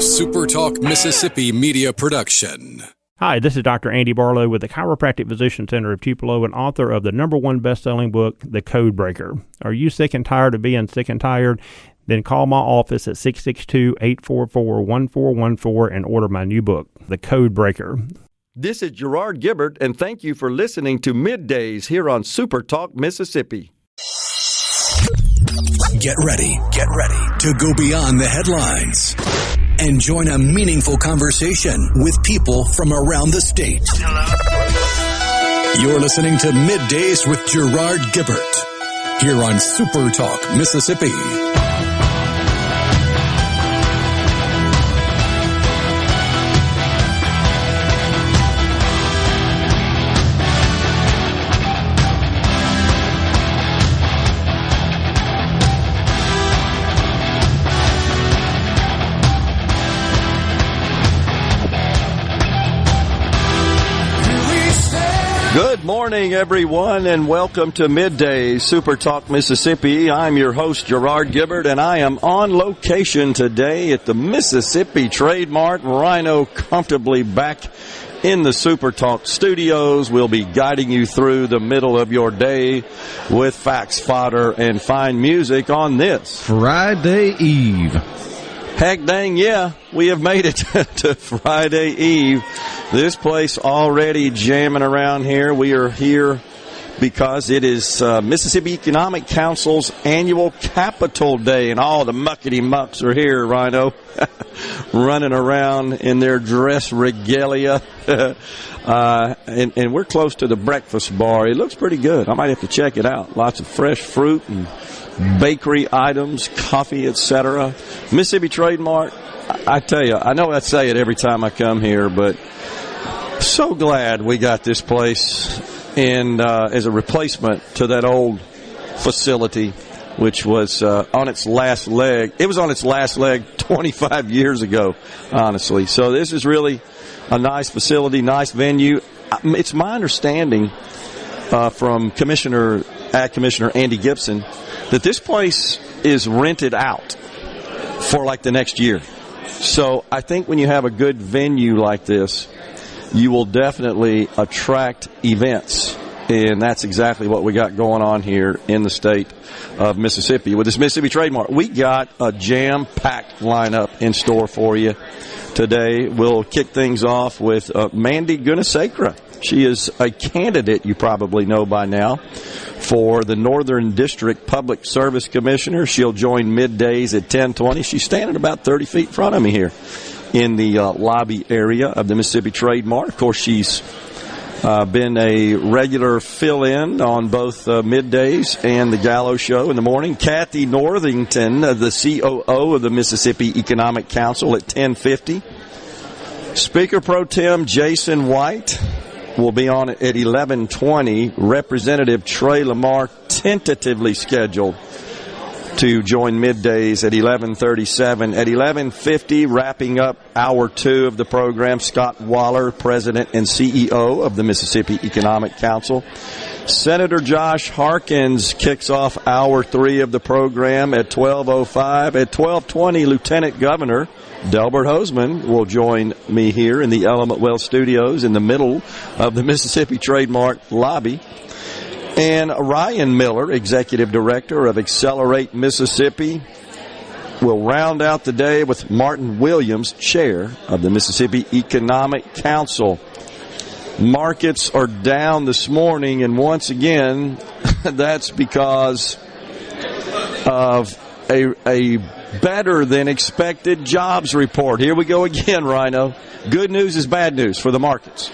SuperTalk Mississippi media production. Hi, this is Dr. Andy Barlow with the Chiropractic Physician Center of Tupelo and author of the #1 best-selling book, The Code Breaker. Are you sick and tired of being sick and tired? Then call my office at 662-844-1414 and order my new book, The Code Breaker. This is Gerard Gibert, and thank you for listening to MidDays here on SuperTalk Mississippi. Get ready to go beyond the headlines and join a meaningful conversation with people from around the state. Hello. You're listening to MidDays with Gerard Gibert here on SuperTalk Mississippi. Good morning, everyone, and welcome to MidDays, SuperTalk Mississippi. I'm your host, Gerard Gibert, and I am on location today at the Mississippi Trade Mart. Rhino comfortably back in the SuperTalk studios. We'll be guiding you through the middle of your day with facts, fodder, and fine music on this Friday Eve. Heck dang, yeah, we have made it to Friday Eve. This place already jamming around here. We are here because it is Mississippi Economic Council's annual Capitol Day, and all the muckety-mucks are here, Rhino, running around in their dress regalia. And we're close to the breakfast bar. It looks pretty good. I might have to check it out. Lots of fresh fruit and bakery items, coffee, etc. Mississippi Trade Mart, I tell you, I know I say it every time I come here, but so glad we got this place in as a replacement to that old facility, which was on its last leg. It was on its last leg 25 years ago, honestly. So this is really a nice facility, nice venue. It's my understanding from Commissioner Andy Gibson that this place is rented out for like the next year. So I think when you have a good venue like this, you will definitely attract events. And that's exactly what we got going on here in the state of Mississippi with this Mississippi Trade Mart. We got a jam-packed lineup in store for you today. We'll kick things off with Mandy Gunasekra. She is a candidate you probably know by now for the Northern District Public Service Commissioner. She'll join MidDays at 10:20. She's standing about 30 feet in front of me here in the lobby area of the Mississippi Trade Mart. Of course, she's been a regular fill-in on both MidDays and the Gallo Show in the morning. Kathy Northington, the COO of the Mississippi Economic Council, at 10:50. Speaker Pro Tem Jason White will be on at 11:20. Representative Trey Lamar tentatively scheduled to join MidDays at 11:37. At 11:50, wrapping up hour 2 of the program, Scott Waller, President and CEO of the Mississippi Economic Council. Senator Josh Harkins kicks off hour 3 of the program at 12:05. At 12:20, Lieutenant Governor Delbert Hosemann will join me here in the Element Well Studios in the middle of the Mississippi Trade Mart lobby. And Ryan Miller, Executive Director of Accelerate Mississippi, will round out the day with Martin Williams, Chair of the Mississippi Economic Council. Markets are down this morning, and once again, that's because of a better than expected jobs report. Here we go again, Rhino. Good news is bad news for the markets.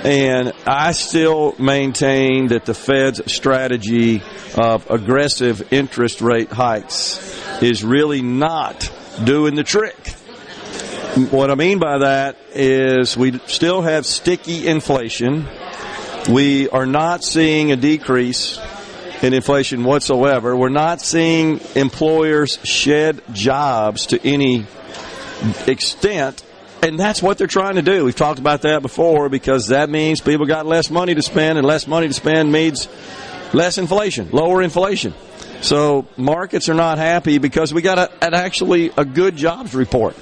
And I still maintain that the Fed's strategy of aggressive interest rate hikes is really not doing the trick. What I mean by that is we still have sticky inflation. We are not seeing a decrease in inflation whatsoever. We're not seeing employers shed jobs to any extent. And that's what they're trying to do. We've talked about that before, because that means people got less money to spend, and less money to spend means less inflation, lower inflation. So markets are not happy because we got actually a good jobs report.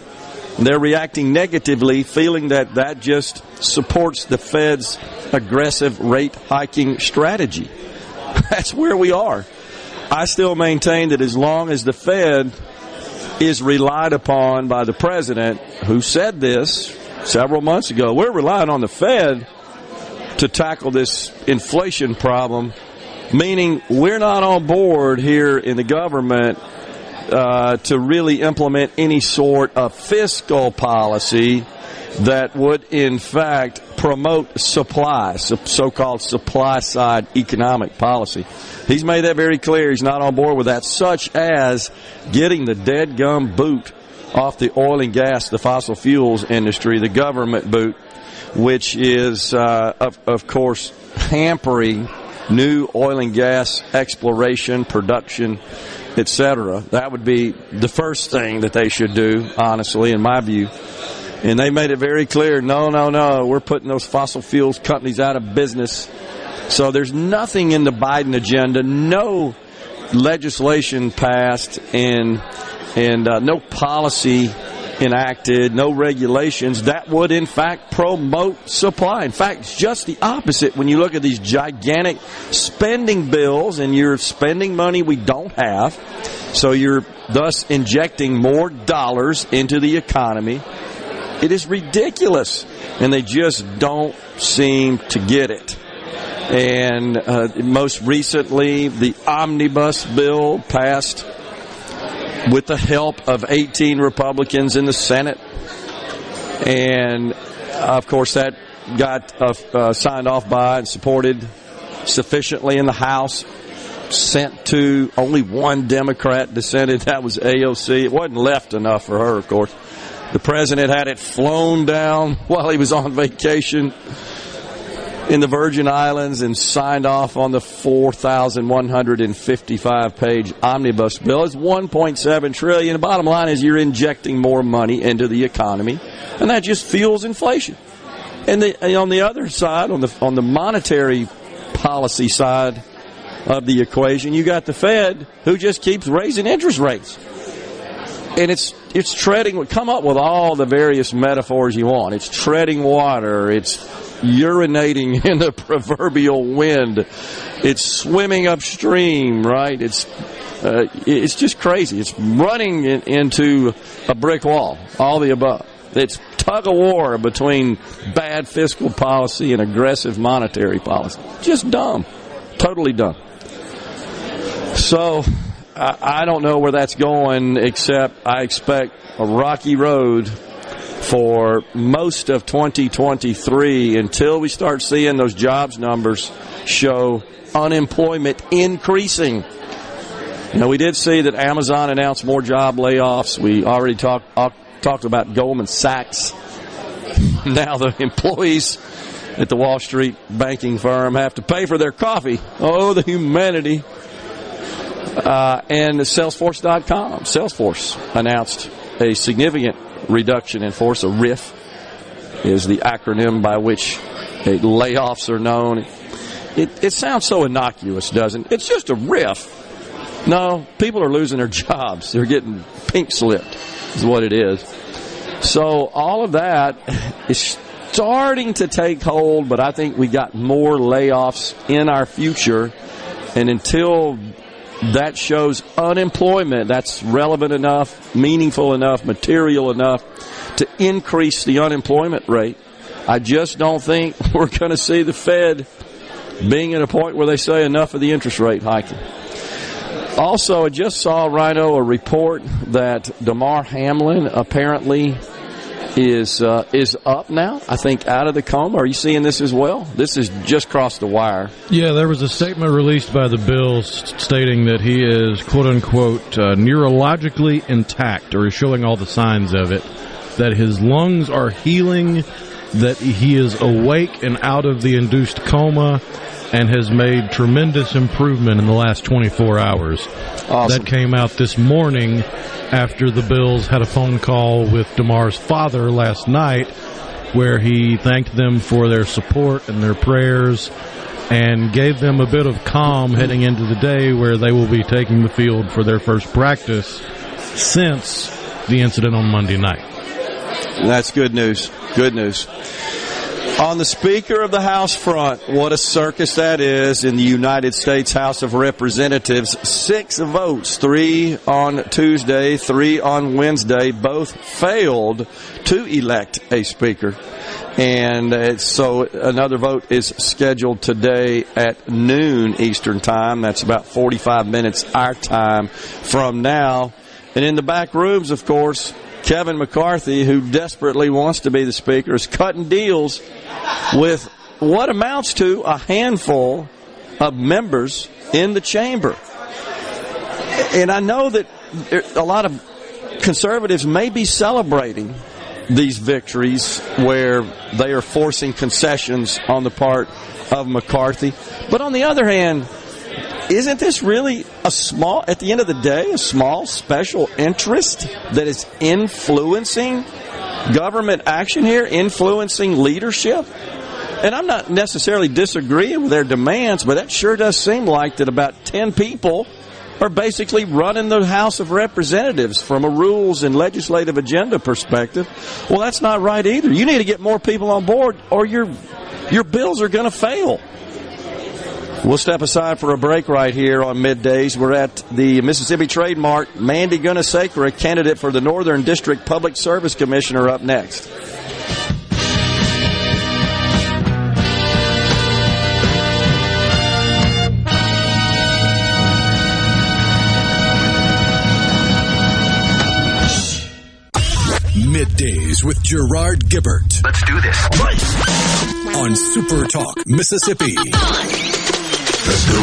They're reacting negatively, feeling that just supports the Fed's aggressive rate hiking strategy. That's where we are. I still maintain that as long as the Fed is relied upon by the president, who said this several months ago, we're relying on the Fed to tackle this inflation problem, meaning we're not on board here in the government to really implement any sort of fiscal policy that would, in fact, promote supply, so-called supply-side economic policy. He's made that very clear. He's not on board with that, such as getting the dead gum boot off the oil and gas, the fossil fuels industry, the government boot, which is, of course, hampering new oil and gas exploration, production, etc. That would be the first thing that they should do, honestly, in my view. And they made it very clear, no, we're putting those fossil fuels companies out of business. So there's nothing in the Biden agenda, no legislation passed, and no policy enacted, no regulations that would, in fact, promote supply. In fact, it's just the opposite when you look at these gigantic spending bills, and you're spending money we don't have, so you're thus injecting more dollars into the economy. It is ridiculous, and they just don't seem to get it. And most recently, the omnibus bill passed with the help of 18 Republicans in the Senate. And, of course, that got signed off by and supported sufficiently in the House. Sent to only one Democrat dissented. That was AOC. It wasn't left enough for her, of course. The president had it flown down while he was on vacation in the Virgin Islands and signed off on the 4,155-page omnibus bill. It's $1.7 trillion. The bottom line is you're injecting more money into the economy, and that just fuels inflation. And on the other side, on the monetary policy side of the equation, you got the Fed, who just keeps raising interest rates. And it's treading, come up with all the various metaphors you want. It's treading water. It's urinating in the proverbial wind. It's swimming upstream, right? It's just crazy. It's running into a brick wall, all the above. It's tug of war between bad fiscal policy and aggressive monetary policy. Just dumb. Totally dumb. So I don't know where that's going, except I expect a rocky road for most of 2023 until we start seeing those jobs numbers show unemployment increasing. You know, we did see that Amazon announced more job layoffs. We already talked about Goldman Sachs. Now the employees at the Wall Street banking firm have to pay for their coffee. Oh, the humanity. And Salesforce.com. Salesforce announced a significant reduction in force. A RIF is the acronym by which layoffs are known. It sounds so innocuous, doesn't it? It's just a RIF. No, people are losing their jobs. They're getting pink slipped is what it is. So all of that is starting to take hold, but I think we got more layoffs in our future. And until that shows unemployment that's relevant enough, meaningful enough, material enough to increase the unemployment rate, I just don't think we're going to see the Fed being at a point where they say enough of the interest rate hiking. Also, I just saw, Rhino, a report that Damar Hamlin apparently is up now, I think, out of the coma. Are you seeing this as well? This has just crossed the wire. Yeah, there was a statement released by the Bills stating that he is, quote-unquote, neurologically intact, or is showing all the signs of it, that his lungs are healing, that he is awake and out of the induced coma, and has made tremendous improvement in the last 24 hours. Awesome. That came out this morning after the Bills had a phone call with Damar's father last night, where he thanked them for their support and their prayers and gave them a bit of calm heading into the day where they will be taking the field for their first practice since the incident on Monday night. That's good news. Good news. On the Speaker of the House front, what a circus that is in the United States House of Representatives. 6 votes, 3 on Tuesday, 3 on Wednesday, both failed to elect a Speaker. And so another vote is scheduled today at noon Eastern Time. That's about 45 minutes our time from now. And in the back rooms, of course, Kevin McCarthy, who desperately wants to be the Speaker, is cutting deals with what amounts to a handful of members in the chamber. And I know that a lot of conservatives may be celebrating these victories where they are forcing concessions on the part of McCarthy. But on the other hand, isn't this really at the end of the day, a small special interest that is influencing government action here, influencing leadership? And I'm not necessarily disagreeing with their demands, but that sure does seem like that about 10 people are basically running the House of Representatives from a rules and legislative agenda perspective. Well, that's not right either. You need to get more people on board or your bills are going to fail. We'll step aside for a break right here on Middays. We're at the Mississippi Trade Mart. Mandy Gunasekra, a candidate for the Northern District Public Service Commissioner, up next. Middays with Gerard Gibert. Let's do this. On SuperTalk, Mississippi. Let's go.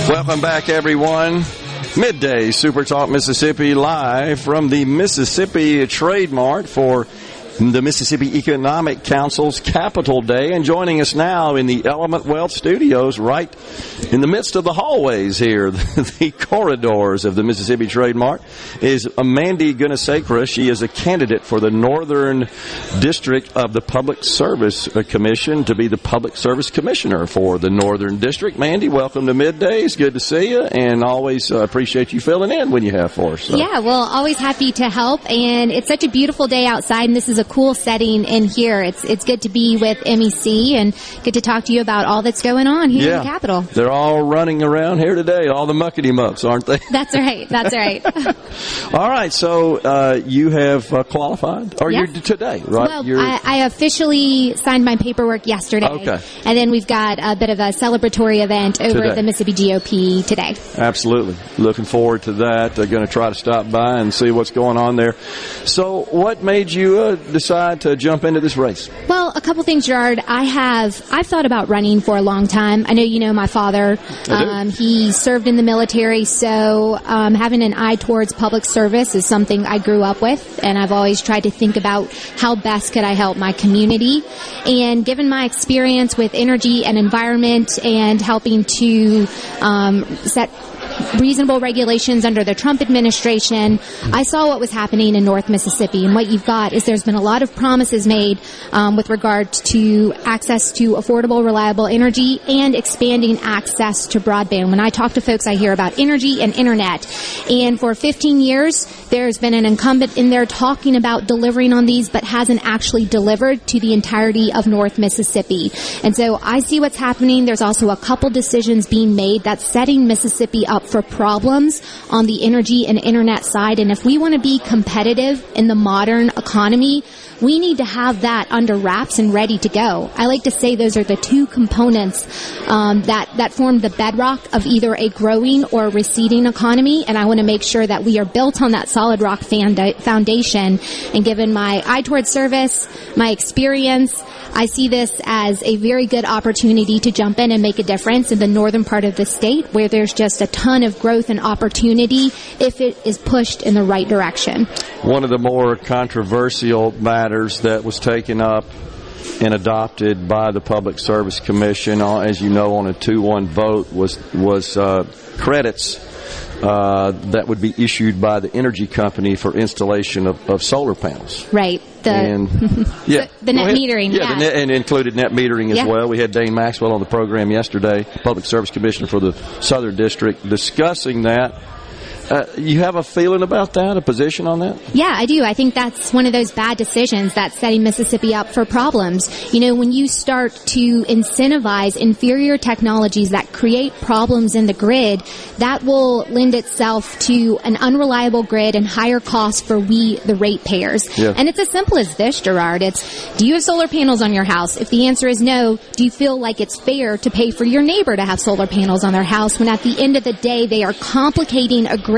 Welcome back, everyone. Midday Super Talk Mississippi, live from the Mississippi Trade Mart for the Mississippi Economic Council's Capital Day. And joining us now in the Element Wealth Studios, right in the midst of the hallways here, the corridors of the Mississippi Trade Mart, is Mandy Gunasekra. She is a candidate for the Northern District of the Public Service Commission to be the Public Service Commissioner for the Northern District. Mandy, welcome to Middays. Good to see you, and always appreciate you filling in when you have for us. So. Yeah, well, always happy to help, and it's such a beautiful day outside, and this is a cool setting in here. It's good to be with MEC and get to talk to you about all that's going on here in the Capitol. They're all running around here today, all the muckety-mucks, aren't they? That's right. That's right. All right, so you have qualified? Or you're today, right? Well, I officially signed my paperwork yesterday. Okay. And then we've got a bit of a celebratory event over at the Mississippi GOP today. Absolutely. Looking forward to that. They're going to try to stop by and see what's going on there. So what made you decide to jump into this race? Well, a couple things, Gerard. I've thought about running for a long time. I know you know my father. He served in the military, so having an eye towards public service is something I grew up with, and I've always tried to think about how best could I help my community. And given my experience with energy and environment and helping to set reasonable regulations under the Trump administration, I saw what was happening in North Mississippi. And what you've got is there's been a lot of promises made with regard to access to affordable, reliable energy and expanding access to broadband. When I talk to folks, I hear about energy and internet. And for 15 years, there's been an incumbent in there talking about delivering on these, but hasn't actually delivered to the entirety of North Mississippi. And so I see what's happening. There's also a couple decisions being made that's setting Mississippi up for problems on the energy and internet side. And if we want to be competitive in the modern economy, we need to have that under wraps and ready to go. I like to say those are the two components that form the bedrock of either a growing or a receding economy, and I want to make sure that we are built on that solid rock foundation. And given my eye towards service, my experience, I see this as a very good opportunity to jump in and make a difference in the northern part of the state, where there's just a ton of growth and opportunity if it is pushed in the right direction. One of the more controversial matters that was taken up and adopted by the Public Service Commission, as you know, on a 2-1 vote was credits that would be issued by the energy company for installation of solar panels. Right. The net metering. Yeah, and included net metering as well. We had Dane Maxwell on the program yesterday, Public Service Commissioner for the Southern District, discussing that. You have a feeling about that, a position on that? Yeah, I do. I think that's one of those bad decisions that's setting Mississippi up for problems. When you start to incentivize inferior technologies that create problems in the grid, that will lend itself to an unreliable grid and higher costs for we, the ratepayers. Yeah. And it's as simple as this, Gerard. It's, do you have solar panels on your house? If the answer is no, do you feel like it's fair to pay for your neighbor to have solar panels on their house when at the end of the day they are complicating a grid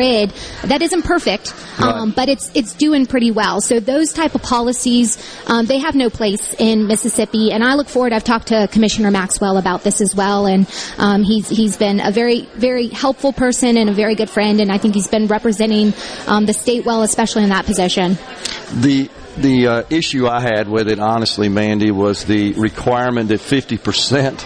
that isn't perfect, but it's doing pretty well. So those type of policies, they have no place in Mississippi. And I look forward. I've talked to Commissioner Maxwell about this as well, and he's been a very, very helpful person and a very good friend. And I think he's been representing the state well, especially in that position. The issue I had with it, honestly, Mandy, was the requirement that 50%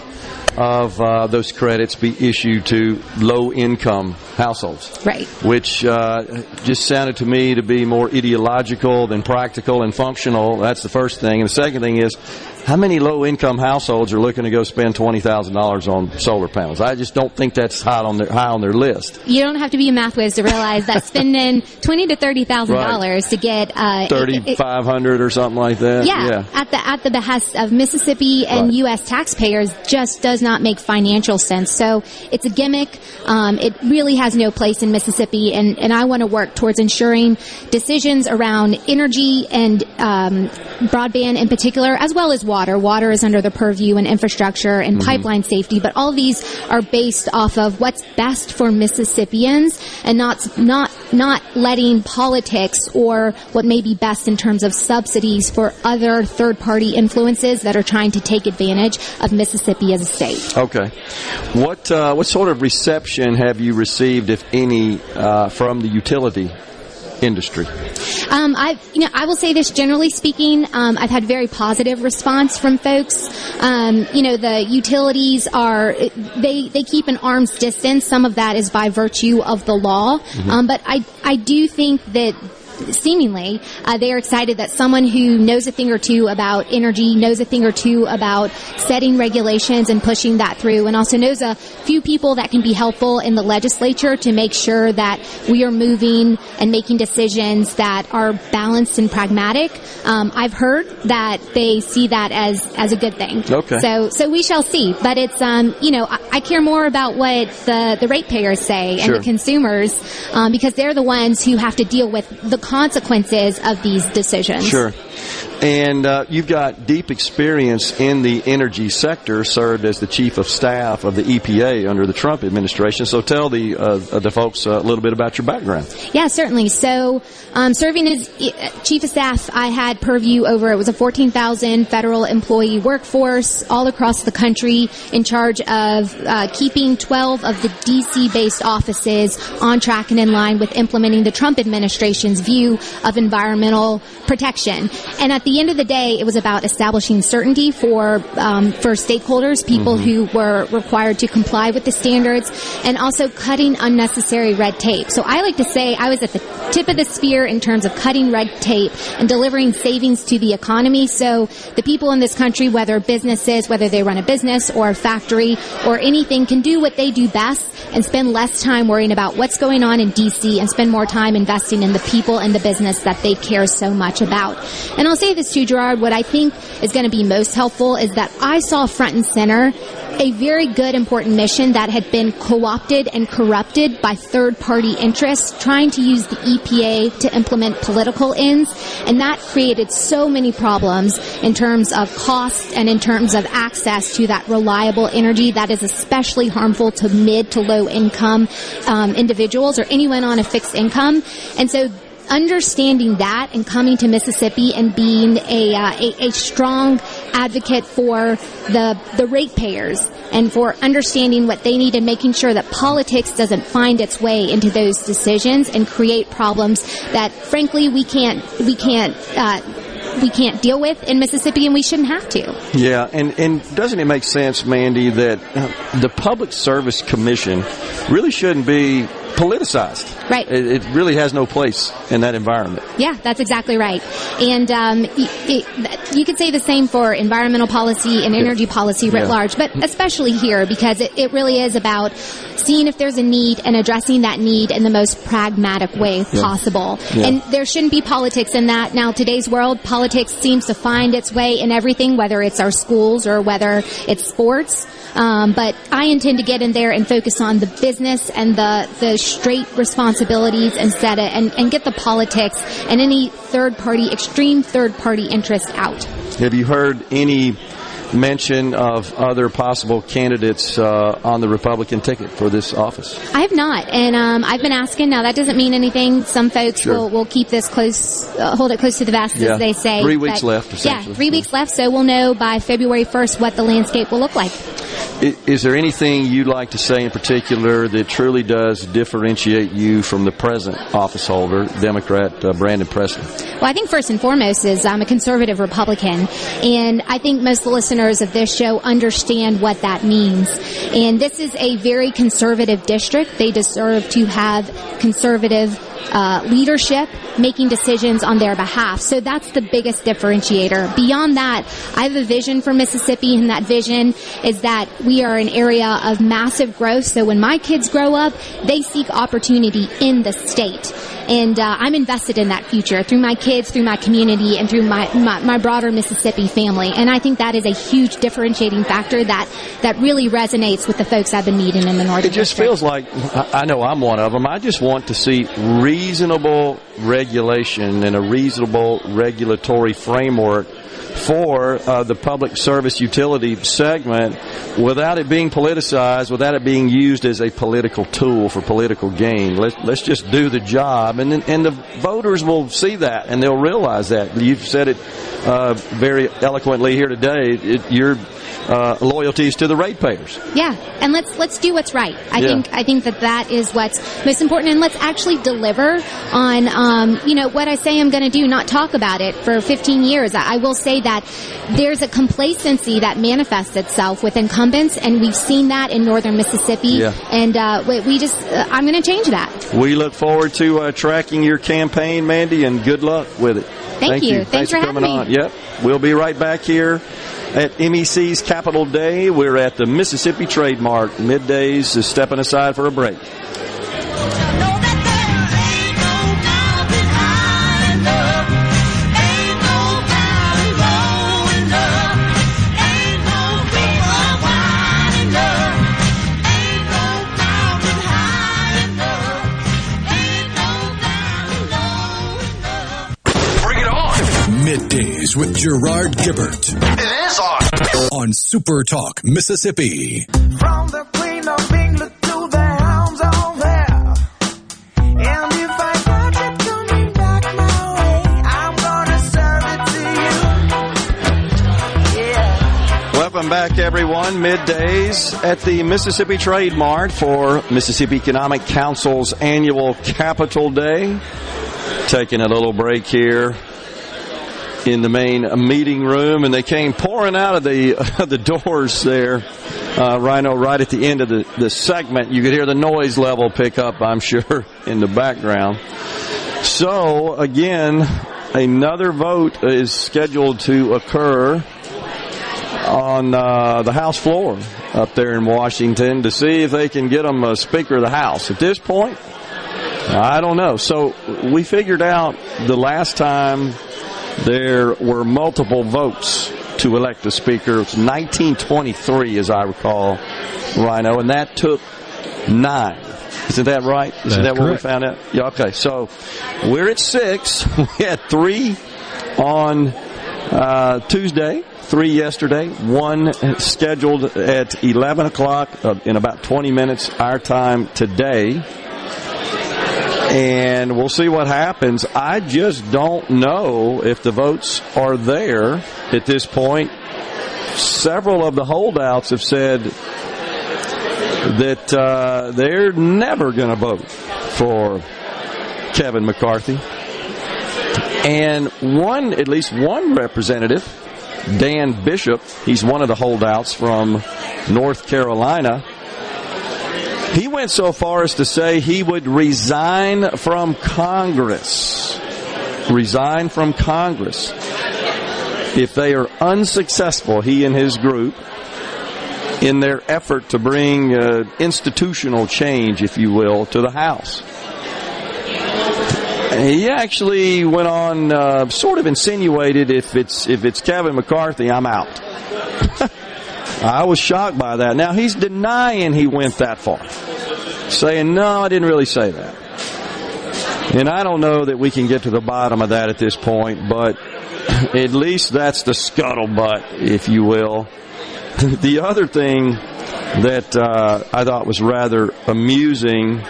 of those credits be issued to low-income households. Right. Which just sounded to me to be more ideological than practical and functional. That's the first thing. And the second thing is, how many low-income households are looking to go spend $20,000 on solar panels? I just don't think that's high on their list. You don't have to be a math whiz to realize that spending $20,000 to $30,000 to get $3,500 or something like that. Yeah. At the behest of Mississippi and U.S. taxpayers just does not make financial sense. So it's a gimmick. It really has no place in Mississippi, and I want to work towards ensuring decisions around energy and broadband in particular, as well as water. Water is under the purview and infrastructure and pipeline safety, but all of these are based off of what's best for Mississippians and not letting politics or what may be best in terms of subsidies for other third-party influences that are trying to take advantage of Mississippi as a state. Okay. What sort of reception have you received, if any, from the utility industry? I will say this, generally speaking, I've had very positive response from folks. The utilities they keep an arm's distance. Some of that is by virtue of the law. But I do think that seemingly they are excited that someone who knows a thing or two about energy, knows a thing or two about setting regulations and pushing that through, and also knows a few people that can be helpful in the legislature to make sure that we are moving and making decisions that are balanced and pragmatic. I've heard that they see that as a good thing. Okay. So we shall see. But it's I care more about what the ratepayers say and the consumers, because they're the ones who have to deal with the consequences of these decisions. Sure. And you've got deep experience in the energy sector, served as the chief of staff of the EPA under the Trump administration. So tell the folks a little bit about your background. Yeah, certainly. So serving as chief of staff, I had purview over, it was a 14,000 federal employee workforce all across the country, in charge of keeping 12 of the D.C.-based offices on track and in line with implementing the Trump administration's view of environmental protection. And at the end of the day, it was about establishing certainty for stakeholders, people who were required to comply with the standards, and also cutting unnecessary red tape. So I like to say I was at the tip of the spear in terms of cutting red tape and delivering savings to the economy. So the people in this country, whether businesses, whether they run a business or a factory or anything, can do what they do best and spend less time worrying about what's going on in D.C. and spend more time investing in the people and the business that they care so much about. And I'll say this too, Gerard, what I think is going to be most helpful is that I saw front and center a very good, important mission that had been co-opted and corrupted by third-party interests trying to use the EPA to implement political ends, and that created so many problems in terms of cost and in terms of access to that reliable energy that is especially harmful to mid to low-income individuals or anyone on a fixed income. And so understanding that and coming to Mississippi and being a strong advocate for the ratepayers and for understanding what they need and making sure that politics doesn't find its way into those decisions and create problems that, frankly, we can't we can't deal with in Mississippi, and we shouldn't have to. Yeah, and doesn't it make sense, Mandy, that the Public Service Commission really shouldn't be politicized? Right. It really has no place in that environment. Yeah, that's exactly right. And you could say the same for environmental policy and energy policy writ large, but especially here, because it really is about seeing if there's a need and addressing that need in the most pragmatic way possible. Yeah. And there shouldn't be politics in that. Now, today's world, politics seems to find its way in everything, whether it's our schools or whether it's sports. But I intend to get in there and focus on the business and the straight responsibilities instead of, and get the politics and any extreme third-party interest out. Have you heard any mention of other possible candidates on the Republican ticket for this office? I have not, and I've been asking. Now, that doesn't mean anything. Some folks will keep this close, hold it close to the vest, as they say. 3 weeks left, essentially. Yeah, 3 weeks left, so we'll know by February 1st what the landscape will look like. Is there anything you'd like to say in particular that truly does differentiate you from the present office holder, Democrat Brandon Presley? Well, I think first and foremost is I'm a conservative Republican, and I think most of the listeners of this show understand what that means. And this is a very conservative district. They deserve to have conservative leadership making decisions on their behalf. So that's the biggest differentiator. Beyond that, I have a vision for Mississippi, and that vision is that we are an area of massive growth. So when my kids grow up, they seek opportunity in the state. And I'm invested in that future through my kids, through my community, and through my broader Mississippi family. And I think that is a huge differentiating factor that really resonates with the folks I've been meeting in the Northern It just District. feels like, I know I'm one of them, I just want to see reasonable regulation and a reasonable regulatory framework for the public service utility segment without it being politicized, without it being used as a political tool for political gain. Let's just do the job, and the voters will see that and they'll realize that. You've said it very eloquently here today. Your loyalties to the ratepayers. Yeah, and let's do what's right. I think that is what's most important, and let's actually deliver on what I say I'm going to do, not talk about it for 15 years. I will say that there's a complacency that manifests itself with incumbents, and we've seen that in northern Mississippi, and I'm going to change that. We look forward to tracking your campaign, Mandy, and good luck with it. Thank you. Thanks for coming having me. on. Yep, we'll be right back here at MEC's Capital Day. We're at the Mississippi Trademark. MidDays is stepping aside for a break. Middays with Gerard Gibert. It is on SuperTalk, Mississippi. From the Queen of England to the hounds all there. And if I got it coming back my way, I'm gonna serve it to you. Yeah. Welcome back, everyone. Middays at the Mississippi Trade Mart for Mississippi Economic Council's annual Capital Day. Taking a little break here in the main meeting room, and they came pouring out of the doors there, Rhino, right at the end of the segment. You could hear the noise level pick up, I'm sure, in the background. So, again, another vote is scheduled to occur on the House floor up there in Washington to see if they can get them a Speaker of the House. At this point, I don't know. So we figured out the last time there were multiple votes to elect a speaker. It was 1923, as I recall, Rhino, and that took 9. Isn't that right? Isn't that what we found out? Yeah, okay. So we're at 6. We had 3 on Tuesday, 3 yesterday, 1 scheduled at 11 o'clock in about 20 minutes our time today. And we'll see what happens. I just don't know if the votes are there at this point. Several of the holdouts have said that they're never going to vote for Kevin McCarthy. And at least one representative, Dan Bishop, he's one of the holdouts from North Carolina, he went so far as to say he would resign from Congress. Resign from Congress if they are unsuccessful, he and his group, in their effort to bring institutional change, if you will, to the House. He actually went on, sort of insinuated, if it's Kevin McCarthy, I'm out. I was shocked by that. Now, he's denying he went that far, saying, no, I didn't really say that. And I don't know that we can get to the bottom of that at this point, but at least that's the scuttlebutt, if you will. The other thing that I thought was rather amusing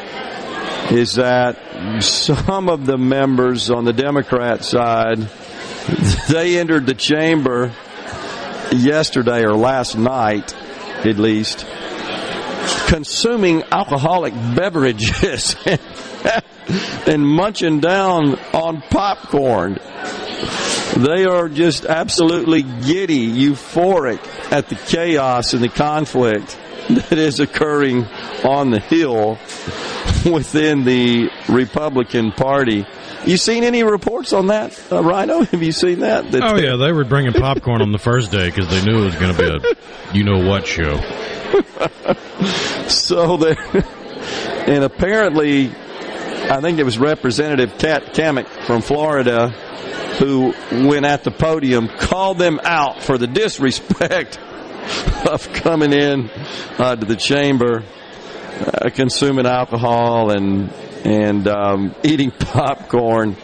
is that some of the members on the Democrat side, they entered the chamber yesterday or last night, at least, consuming alcoholic beverages and munching down on popcorn. They are just absolutely giddy, euphoric at the chaos and the conflict that is occurring on the Hill within the Republican Party. You seen any reports on that, Rhino? Have you seen that? Oh, yeah, they were bringing popcorn on the first day because they knew it was going to be a you-know-what show. So there, and apparently, I think it was Representative Kat Kamek from Florida who went at the podium, called them out for the disrespect of coming in to the chamber, consuming alcohol and eating popcorn.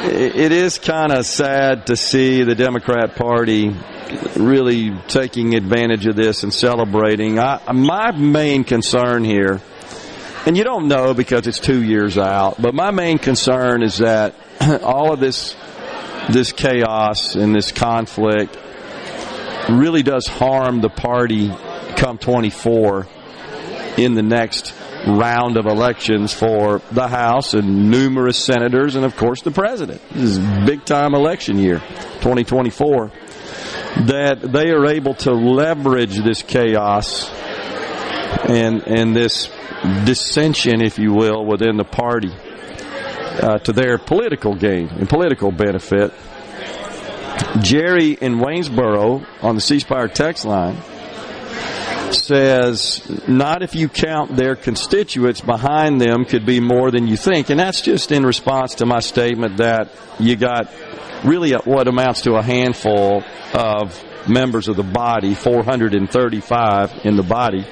It is kind of sad to see the Democrat Party really taking advantage of this and celebrating. My main concern here, and you don't know because it's 2 years out, but my main concern is that all of this chaos and this conflict really does harm the party come 24 in the next round of elections for the House and numerous senators and, of course, the president. This is a big-time election year, 2024, that they are able to leverage this chaos and this dissension, if you will, within the party to their political gain and political benefit. Jerry in Waynesboro on the C Spire text line says, not if you count their constituents behind them could be more than you think. And that's just in response to my statement that you got really what amounts to a handful of members of the body, 435 in the body,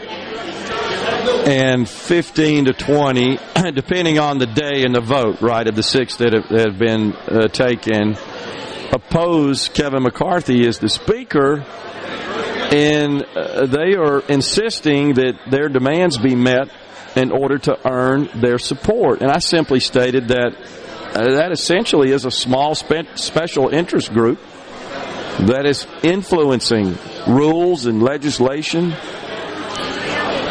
and 15 to 20, depending on the day and the vote, right, of the 6 that have been taken, oppose Kevin McCarthy as the speaker. And they are insisting that their demands be met in order to earn their support. And I simply stated that that essentially is a small special interest group that is influencing rules and legislation,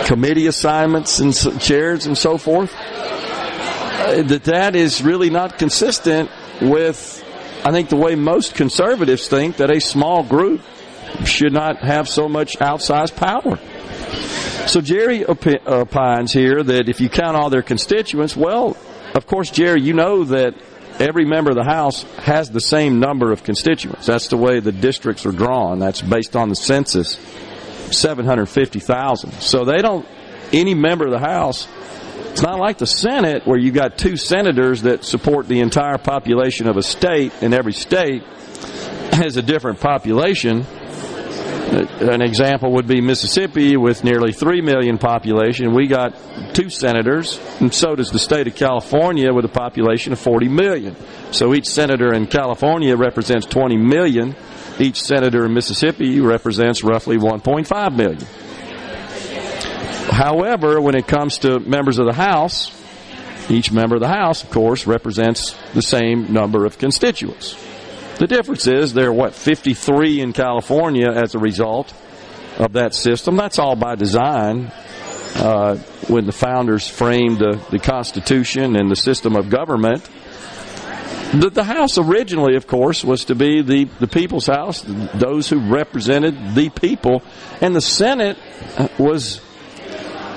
committee assignments and chairs and so forth. That is really not consistent with, I think, the way most conservatives think that a small group should not have so much outsized power. So Jerry opines here that if you count all their constituents, well, of course, Jerry, you know that every member of the House has the same number of constituents. That's the way the districts are drawn. That's based on the census, 750,000. So they don't, any member of the House, it's not like the Senate where you got 2 senators that support the entire population of a state, and every state has a different population. An example would be Mississippi with nearly 3 million population. We got 2 senators, and so does the state of California with a population of 40 million. So each senator in California represents 20 million. Each senator in Mississippi represents roughly 1.5 million. However, when it comes to members of the House, each member of the House, of course, represents the same number of constituents. The difference is there are, 53 in California as a result of that system. That's all by design. When the founders framed the Constitution and the system of government, The House originally, of course, was to be the people's house, those who represented the people. And the Senate was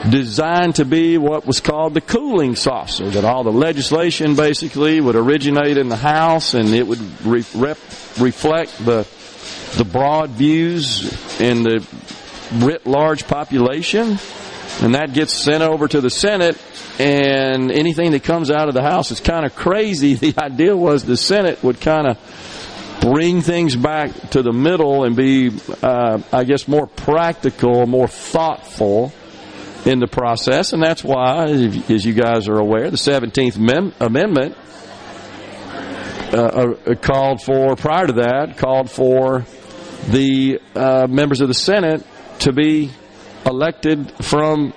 designed to be what was called the cooling saucer, that all the legislation basically would originate in the House, and it would reflect the broad views in the writ large population. And that gets sent over to the Senate, and anything that comes out of the House is kind of crazy. The idea was the Senate would kind of bring things back to the middle and be, I guess, more practical, more thoughtful in the process. And that's why, as you guys are aware, the 17th Amendment called for the members of the Senate to be elected from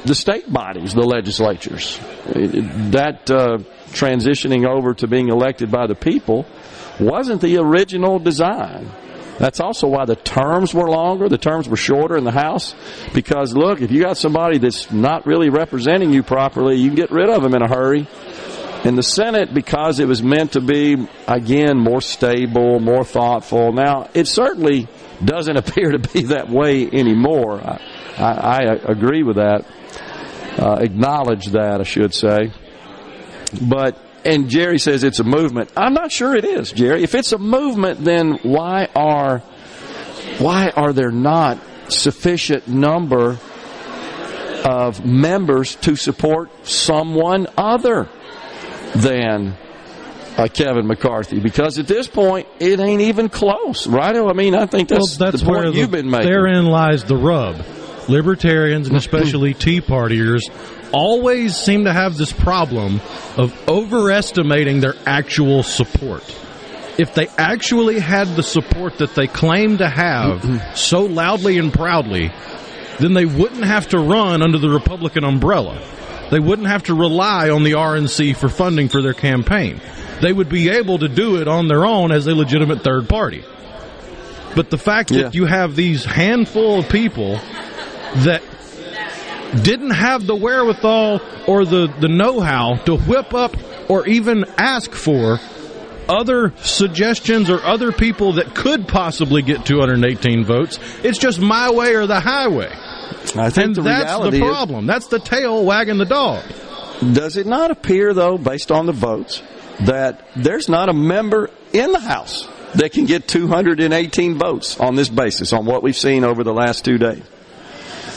the state bodies, the legislatures. That transitioning over to being elected by the people wasn't the original design. That's also why the terms were longer, the terms were shorter in the House, because, look, if you got somebody that's not really representing you properly, you can get rid of them in a hurry. In the Senate, because it was meant to be, again, more stable, more thoughtful. Now, it certainly doesn't appear to be that way anymore. I agree with that. Acknowledge that, I should say. And Jerry says it's a movement. I'm not sure it is, Jerry. If it's a movement, then why are there not sufficient number of members to support someone other than Kevin McCarthy? Because at this point, it ain't even close, right? I mean, I think that's the point you've been making. Therein lies the rub. Libertarians, and especially Tea Partiers, always seem to have this problem of overestimating their actual support. If they actually had the support that they claim to have so loudly and proudly, then they wouldn't have to run under the Republican umbrella. They wouldn't have to rely on the RNC for funding for their campaign. They would be able to do it on their own as a legitimate third party. But the fact that you have these handful of people that didn't have the wherewithal or the know-how to whip up or even ask for other suggestions or other people that could possibly get 218 votes. It's just my way or the highway. I think that's the problem. That's the tail wagging the dog. Does it not appear, though, based on the votes, that there's not a member in the House that can get 218 votes on this basis, on what we've seen over the last 2 days?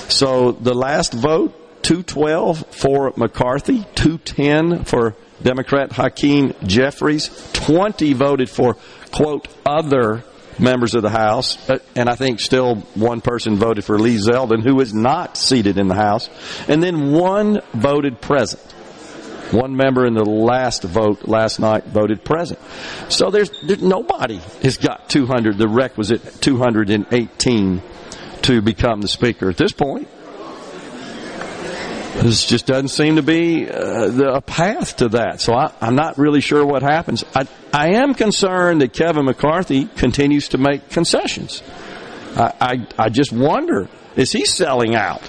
So the last vote, 212 for McCarthy, 210 for Democrat Hakeem Jeffries, 20 voted for, quote, other members of the House, and I think still one person voted for Lee Zeldin, who is not seated in the House, and then one voted present. One member in the last vote last night voted present. So there's nobody has got the requisite 218 to become the Speaker at this point. This just doesn't seem to be a path to that. So I'm not really sure what happens. I am concerned that Kevin McCarthy continues to make concessions. I just wonder, is he selling out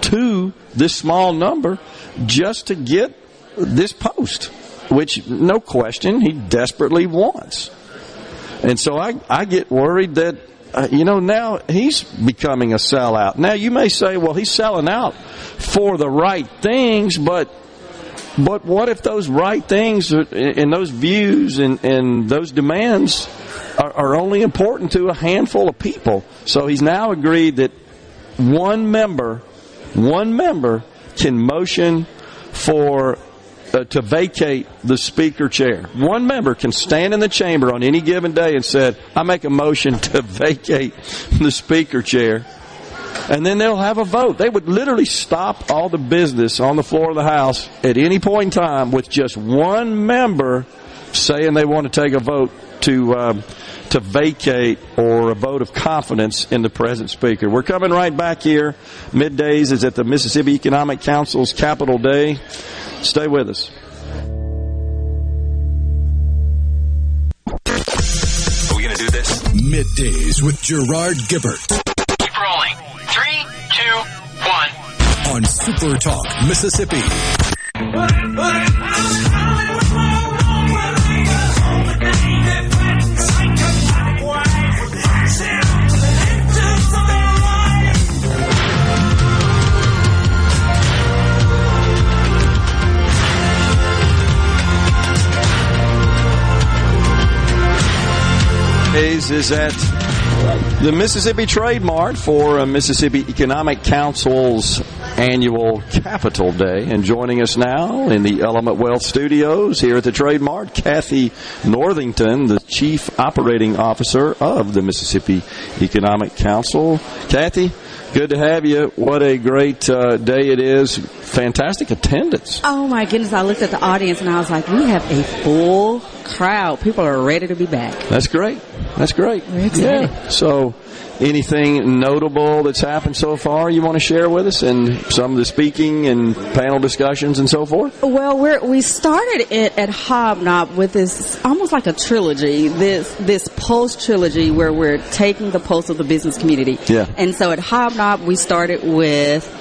to this small number just to get this post, which, no question, he desperately wants? And so I get worried that now he's becoming a sellout. Now, you may say, well, he's selling out for the right things, but what if those right things and those views and those demands are only important to a handful of people? So he's now agreed that one member can motion for to vacate the Speaker chair. One member can stand in the chamber on any given day and said, I make a motion to vacate the Speaker chair. And then they'll have a vote. They would literally stop all the business on the floor of the House at any point in time with just one member saying they want to take a vote to vacate or a vote of confidence in the present Speaker. We're coming right back here. Middays is at the Mississippi Economic Council's Capitol Day. Stay with us. Are we going to do this? Middays with Gerard Gibert. Keep rolling. 3, 2, 1. On SuperTalk, Mississippi. MidDays is at the Mississippi Trade Mart for Mississippi Economic Council's annual Capital Day. And joining us now in the Element Wealth Studios here at the Trade Mart, Kathy Northington, the Chief Operating Officer of the Mississippi Economic Council. Kathy, good to have you. What a great day it is. Fantastic attendance. Oh, my goodness. I looked at the audience and I was like, we have a full crowd. People are ready to be back. That's great. That's great. We're excited. Yeah. So, anything notable that's happened so far you want to share with us, and some of the speaking and panel discussions and so forth? Well, we started it at Hobnob with this almost like a trilogy, this Pulse trilogy where we're taking the pulse of the business community. Yeah. And so at Hobnob we started with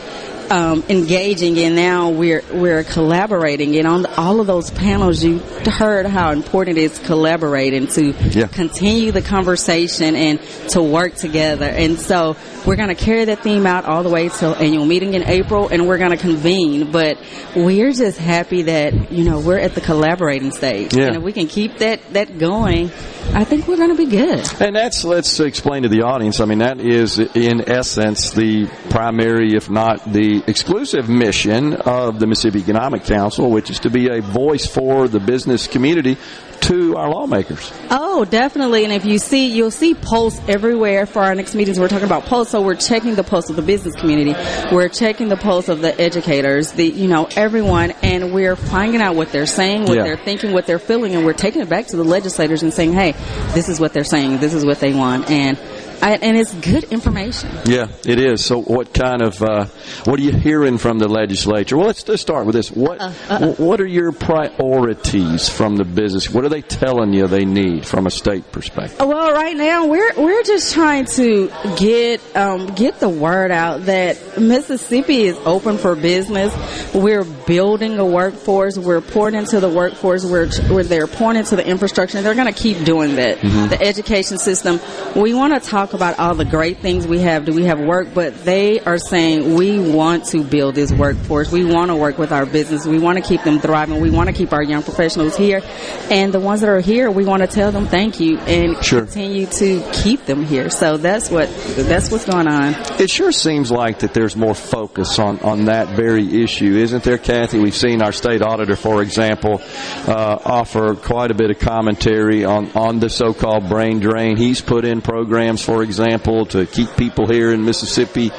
engaging, and now we're collaborating. And on all of those panels, you heard how important it is collaborating to continue the conversation and to work together. And so we're going to carry that theme out all the way till annual meeting in April, and we're going to convene. But we're just happy that we're at the collaborating stage, and if we can keep that going, I think we're going to be good. And let's explain to the audience. I mean, that is in essence the primary, if not the exclusive mission of the Mississippi Economic Council, which is to be a voice for the business community to our lawmakers. Oh, definitely. And if you'll see Pulse everywhere for our next meetings. We're talking about Pulse, so we're checking the pulse of the business community. We're checking the pulse of the educators, everyone, and we're finding out what they're saying, what they're thinking, what they're feeling, and we're taking it back to the legislators and saying, hey, this is what they're saying, this is what they want, and it's good information. Yeah, it is. So what kind of, what are you hearing from the legislature? Well, let's start with this. What are your priorities from the business? What are they telling you they need from a state perspective? Well, right now we're just trying to get the word out that Mississippi is open for business. We're building a workforce. We're pouring into the workforce. They're pouring into the infrastructure. They're going to keep doing that. Mm-hmm. The education system. We want to talk about all the great things we have. Do we have work? But they are saying we want to build this workforce. We want to work with our business. We want to keep them thriving. We want to keep our young professionals here. And the ones that are here, we want to tell them thank you and continue to keep them here. So that's what's going on. It sure seems like that there's more focus on that very issue, isn't there, Kathy? We've seen our state auditor, for example, offer quite a bit of commentary on the so-called brain drain. He's put in programs, for example, to keep people here in Mississippi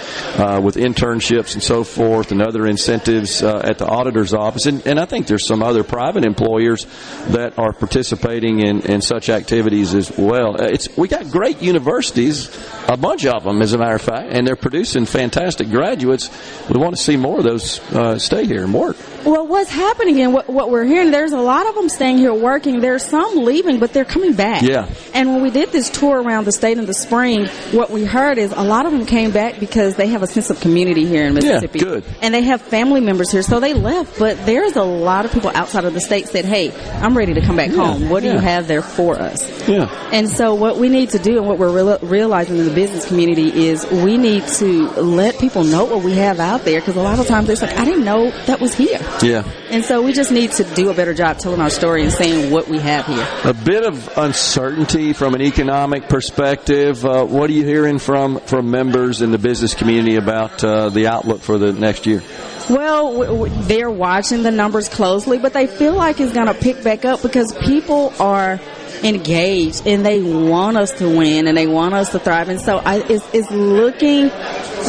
with internships and so forth and other incentives at the auditor's office. And I think there's some other private employers that are participating in such activities as well. We got great universities, a bunch of them, as a matter of fact, and they're producing fantastic graduates. We want to see more of those stay here and work. Well, what's happening and what we're hearing, there's a lot of them staying here working. There's some leaving, but they're coming back. Yeah. And when we did this tour around the state in the spring, what we heard is a lot of them came back because they have a sense of community here in Mississippi. Yeah, good. And they have family members here, so they left. But there's a lot of people outside of the state said, hey, I'm ready to come back home. What do you have there for us? Yeah. And so what we need to do and what we're realizing in the business community is we need to let people know what we have out there, because a lot of times it's like, I didn't know that was here. Yeah. And so we just need to do a better job telling our story and saying what we have here. A bit of uncertainty from an economic perspective. What are you hearing from members in the business community about the outlook for the next year? Well, they're watching the numbers closely, but they feel like it's going to pick back up because people are engaged and they want us to win and they want us to thrive. And so it's looking,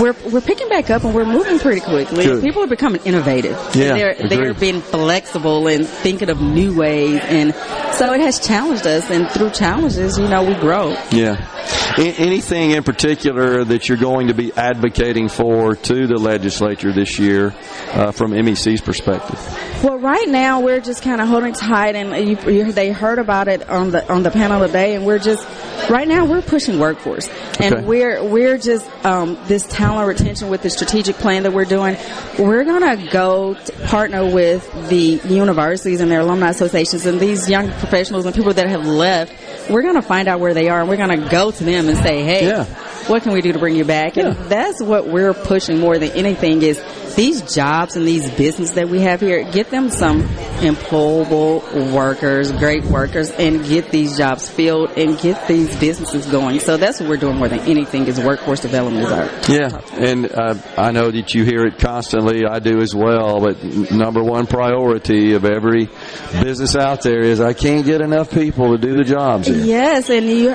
we're picking back up and we're moving pretty quickly. Good. People are becoming innovative. Yeah, they're being flexible and thinking of new ways. And so it has challenged us, and through challenges, we grow. Yeah. Anything in particular that you're going to be advocating for to the legislature this year from MEC's perspective? Well, right now we're just kind of holding tight, and they heard about it on the panel today, and right now we're pushing workforce, and we're just this talent retention with the strategic plan that we're doing. We're gonna go partner with the universities and their alumni associations and these young professionals and people that have left. We're gonna find out where they are, and we're gonna go to them and say, hey, what can we do to bring you back? And that's what we're pushing more than anything is these jobs and these businesses that we have here, get them some employable workers, great workers, and get these jobs filled and get these businesses going. So that's what we're doing more than anything is workforce development is our Yeah, and I know that you hear it constantly. I do as well. But number one priority of every business out there is I can't get enough people to do the jobs here. Yes, and you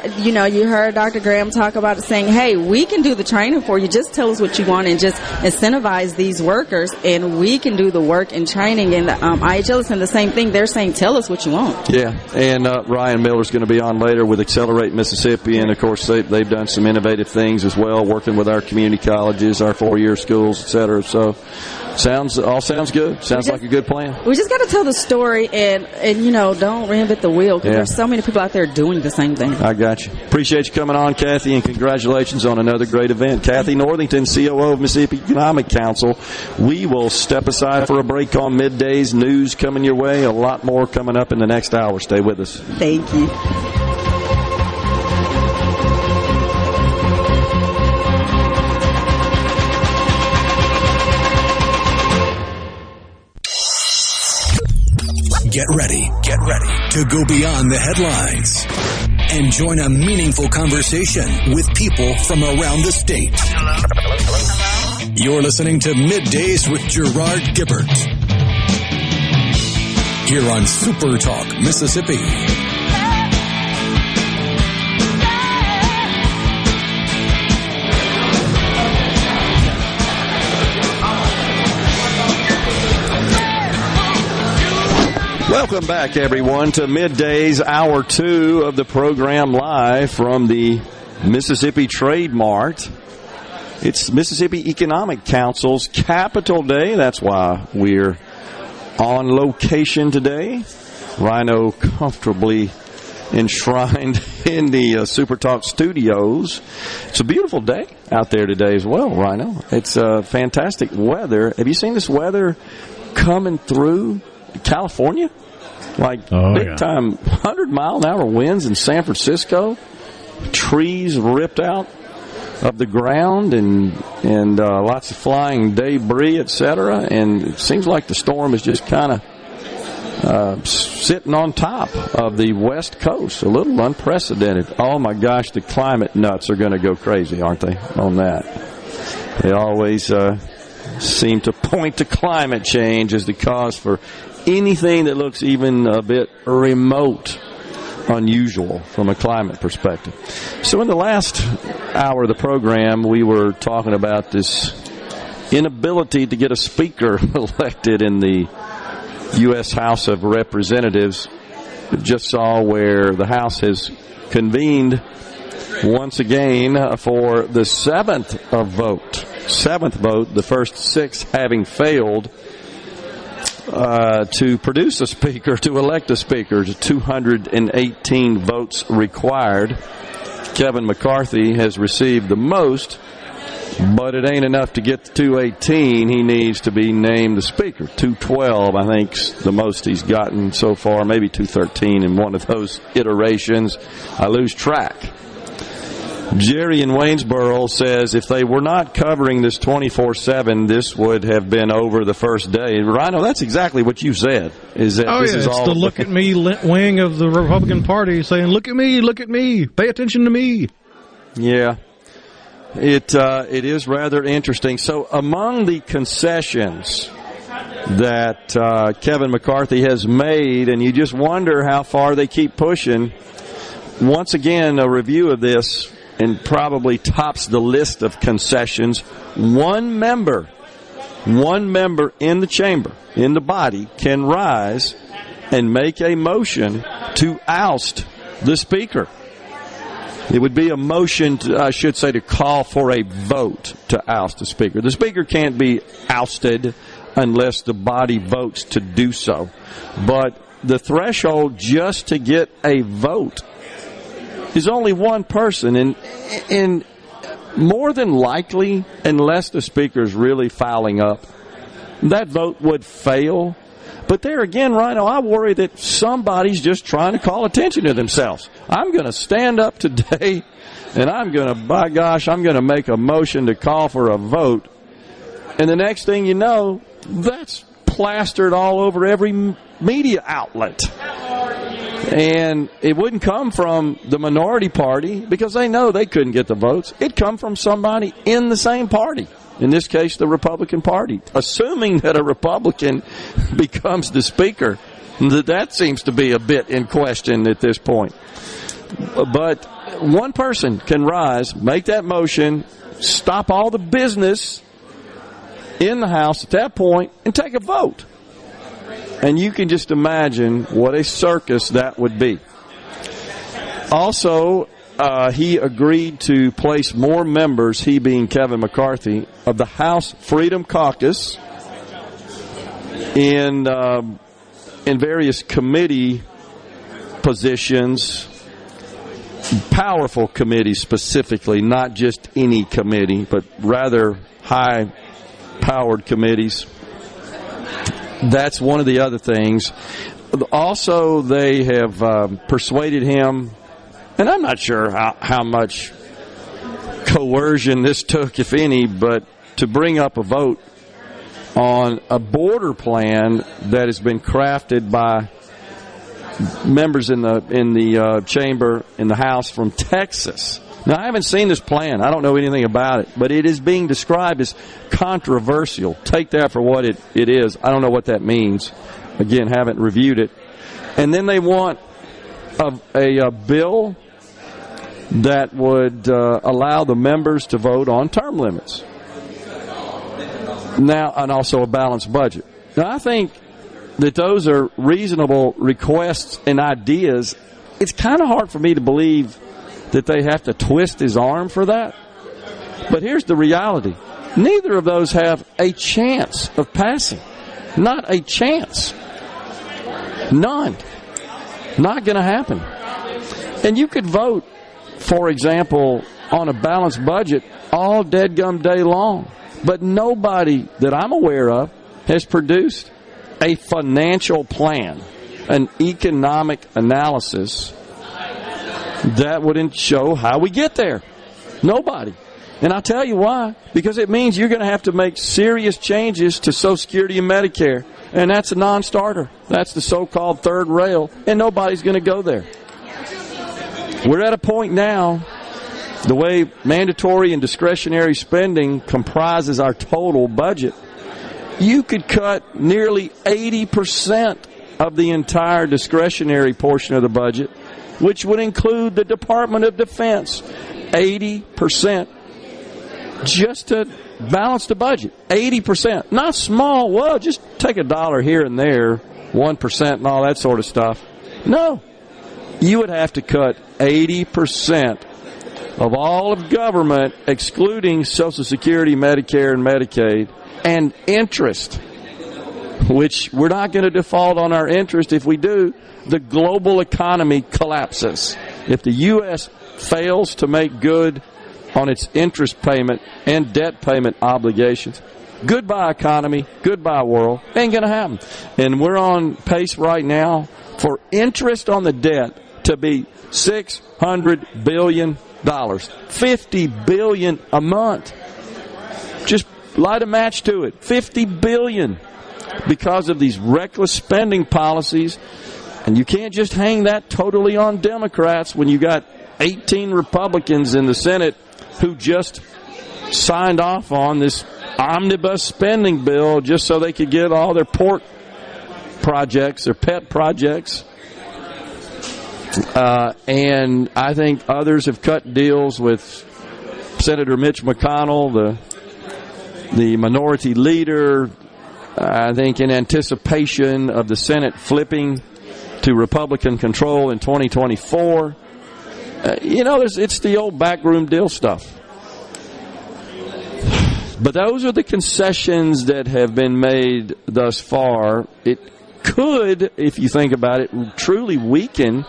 heard Dr. Graham talk about it, saying, hey, we can do the training for you. Just tell us what you want and just incentivize these workers, and we can do the work and training. And IHL is saying the same thing. They're saying, tell us what you want. Yeah, and Ryan Miller's going to be on later with Accelerate Mississippi, and of course they've done some innovative things as well, working with our community colleges, our 4-year schools, et cetera. So sounds good. Sounds like a good plan. We just got to tell the story and don't reinvent the wheel, because there's so many people out there doing the same thing. I got you. Appreciate you coming on, Kathy, and congratulations on another great event. Kathy Northington, COO of Mississippi Economic Council. We will step aside for a break on Middays. News coming your way. A lot more coming up in the next hour. Stay with us. Thank you. Get ready to go beyond the headlines and join a meaningful conversation with people from around the state. Hello? You're listening to Middays with Gerard Gibert here on SuperTalk, Mississippi. Welcome back, everyone, to Middays, Hour 2 of the program, live from the Mississippi Trade Mart. It's Mississippi Economic Council's Capital Day. That's why we're on location today. Rhino comfortably enshrined in the SuperTalk studios. It's a beautiful day out there today as well, Rhino. It's fantastic weather. Have you seen this weather coming through California? Like big time 100-mile-an-hour winds in San Francisco, trees ripped out of the ground, and lots of flying debris, etc. And it seems like the storm is just kind of sitting on top of the West Coast, a little unprecedented. Oh my gosh, the climate nuts are going to go crazy, aren't they, on that? They always seem to point to climate change as the cause for anything that looks even a bit remote unusual from a climate perspective. So in the last hour of the program, we were talking about this inability to get a speaker elected in the U.S. House of Representatives. We just saw where the House has convened once again for the seventh vote, the first 6 having failed to produce a speaker, to elect a speaker. 218 votes required. Kevin McCarthy has received the most, but it ain't enough to get to 218. He needs to be named the speaker. 212, I think, the most he's gotten so far, maybe 213 in one of those iterations. I lose track. Jerry in Waynesboro says if they were not covering this 24/7, this would have been over the first day. Rhino, that's exactly what you said. Is that this is it's all the look at me wing of the Republican Party saying, look at me, pay attention to me. Yeah, it is rather interesting. So among the concessions that Kevin McCarthy has made, and you just wonder how far they keep pushing, once again, a review of this, and probably tops the list of concessions. One member in the chamber, in the body, can rise and make a motion to oust the speaker. It would be a motion, to call for a vote to oust the speaker. The speaker can't be ousted unless the body votes to do so. But the threshold just to get a vote is only one person, and more than likely, unless the speaker's really fouling up, that vote would fail. But there again, Rhino, I worry that somebody's just trying to call attention to themselves. I'm going to stand up today, and I'm going to make a motion to call for a vote. And the next thing you know, that's plastered all over every media outlet. And it wouldn't come from the minority party because they know they couldn't get the votes. It'd come from somebody in the same party, in this case the Republican Party. Assuming that a Republican becomes the speaker, that seems to be a bit in question at this point. But one person can rise, make that motion, stop all the business in the House at that point, and take a vote. And you can just imagine what a circus that would be. Also, he agreed to place more members, he being Kevin McCarthy, of the House Freedom Caucus in various committee positions, powerful committees specifically, not just any committee, but rather high-powered committees. That's one of the other things. Also, they have persuaded him, and I'm not sure how much coercion this took, if any, but to bring up a vote on a border plan that has been crafted by members in the chamber in the House from Texas. Now, I haven't seen this plan. I don't know anything about it, but it is being described as controversial. Take that for what it is. I don't know what that means. Again, haven't reviewed it. And then they want a bill that would allow the members to vote on term limits. Now, and also a balanced budget. Now, I think that those are reasonable requests and ideas. It's kind of hard for me to believe that they have to twist his arm for that. But here's the reality. Neither of those have a chance of passing. Not a chance. None. Not going to happen. And you could vote, for example, on a balanced budget all deadgum day long. But nobody that I'm aware of has produced a financial plan, an economic analysis that would show how we get there. Nobody. And I'll tell you why. Because it means you're going to have to make serious changes to Social Security and Medicare. And that's a non-starter. That's the so-called third rail. And nobody's going to go there. We're at a point now, the way mandatory and discretionary spending comprises our total budget, you could cut nearly 80% of the entire discretionary portion of the budget, which would include the Department of Defense. 80% just to balance the budget. 80%. Not small. Well, just take $1 here and there, 1% and all that sort of stuff. No. You would have to cut 80% of all of government, excluding Social Security, Medicare, and Medicaid, and interest, which we're not going to default on our interest. If we do, the global economy collapses. If the U.S. fails to make good on its interest payment and debt payment obligations, goodbye economy, goodbye world. Ain't going to happen. And we're on pace right now for interest on the debt to be $600 billion. $50 billion a month. Just light a match to it. $50 billion because of these reckless spending policies. And you can't just hang that totally on Democrats when you got 18 Republicans in the Senate who just signed off on this omnibus spending bill just so they could get all their port projects, their pet projects. And I think others have cut deals with Senator Mitch McConnell, the minority leader, I think in anticipation of the Senate flipping to Republican control in 2024. It's the old backroom deal stuff. But those are the concessions that have been made thus far. It could, if you think about it, truly weaken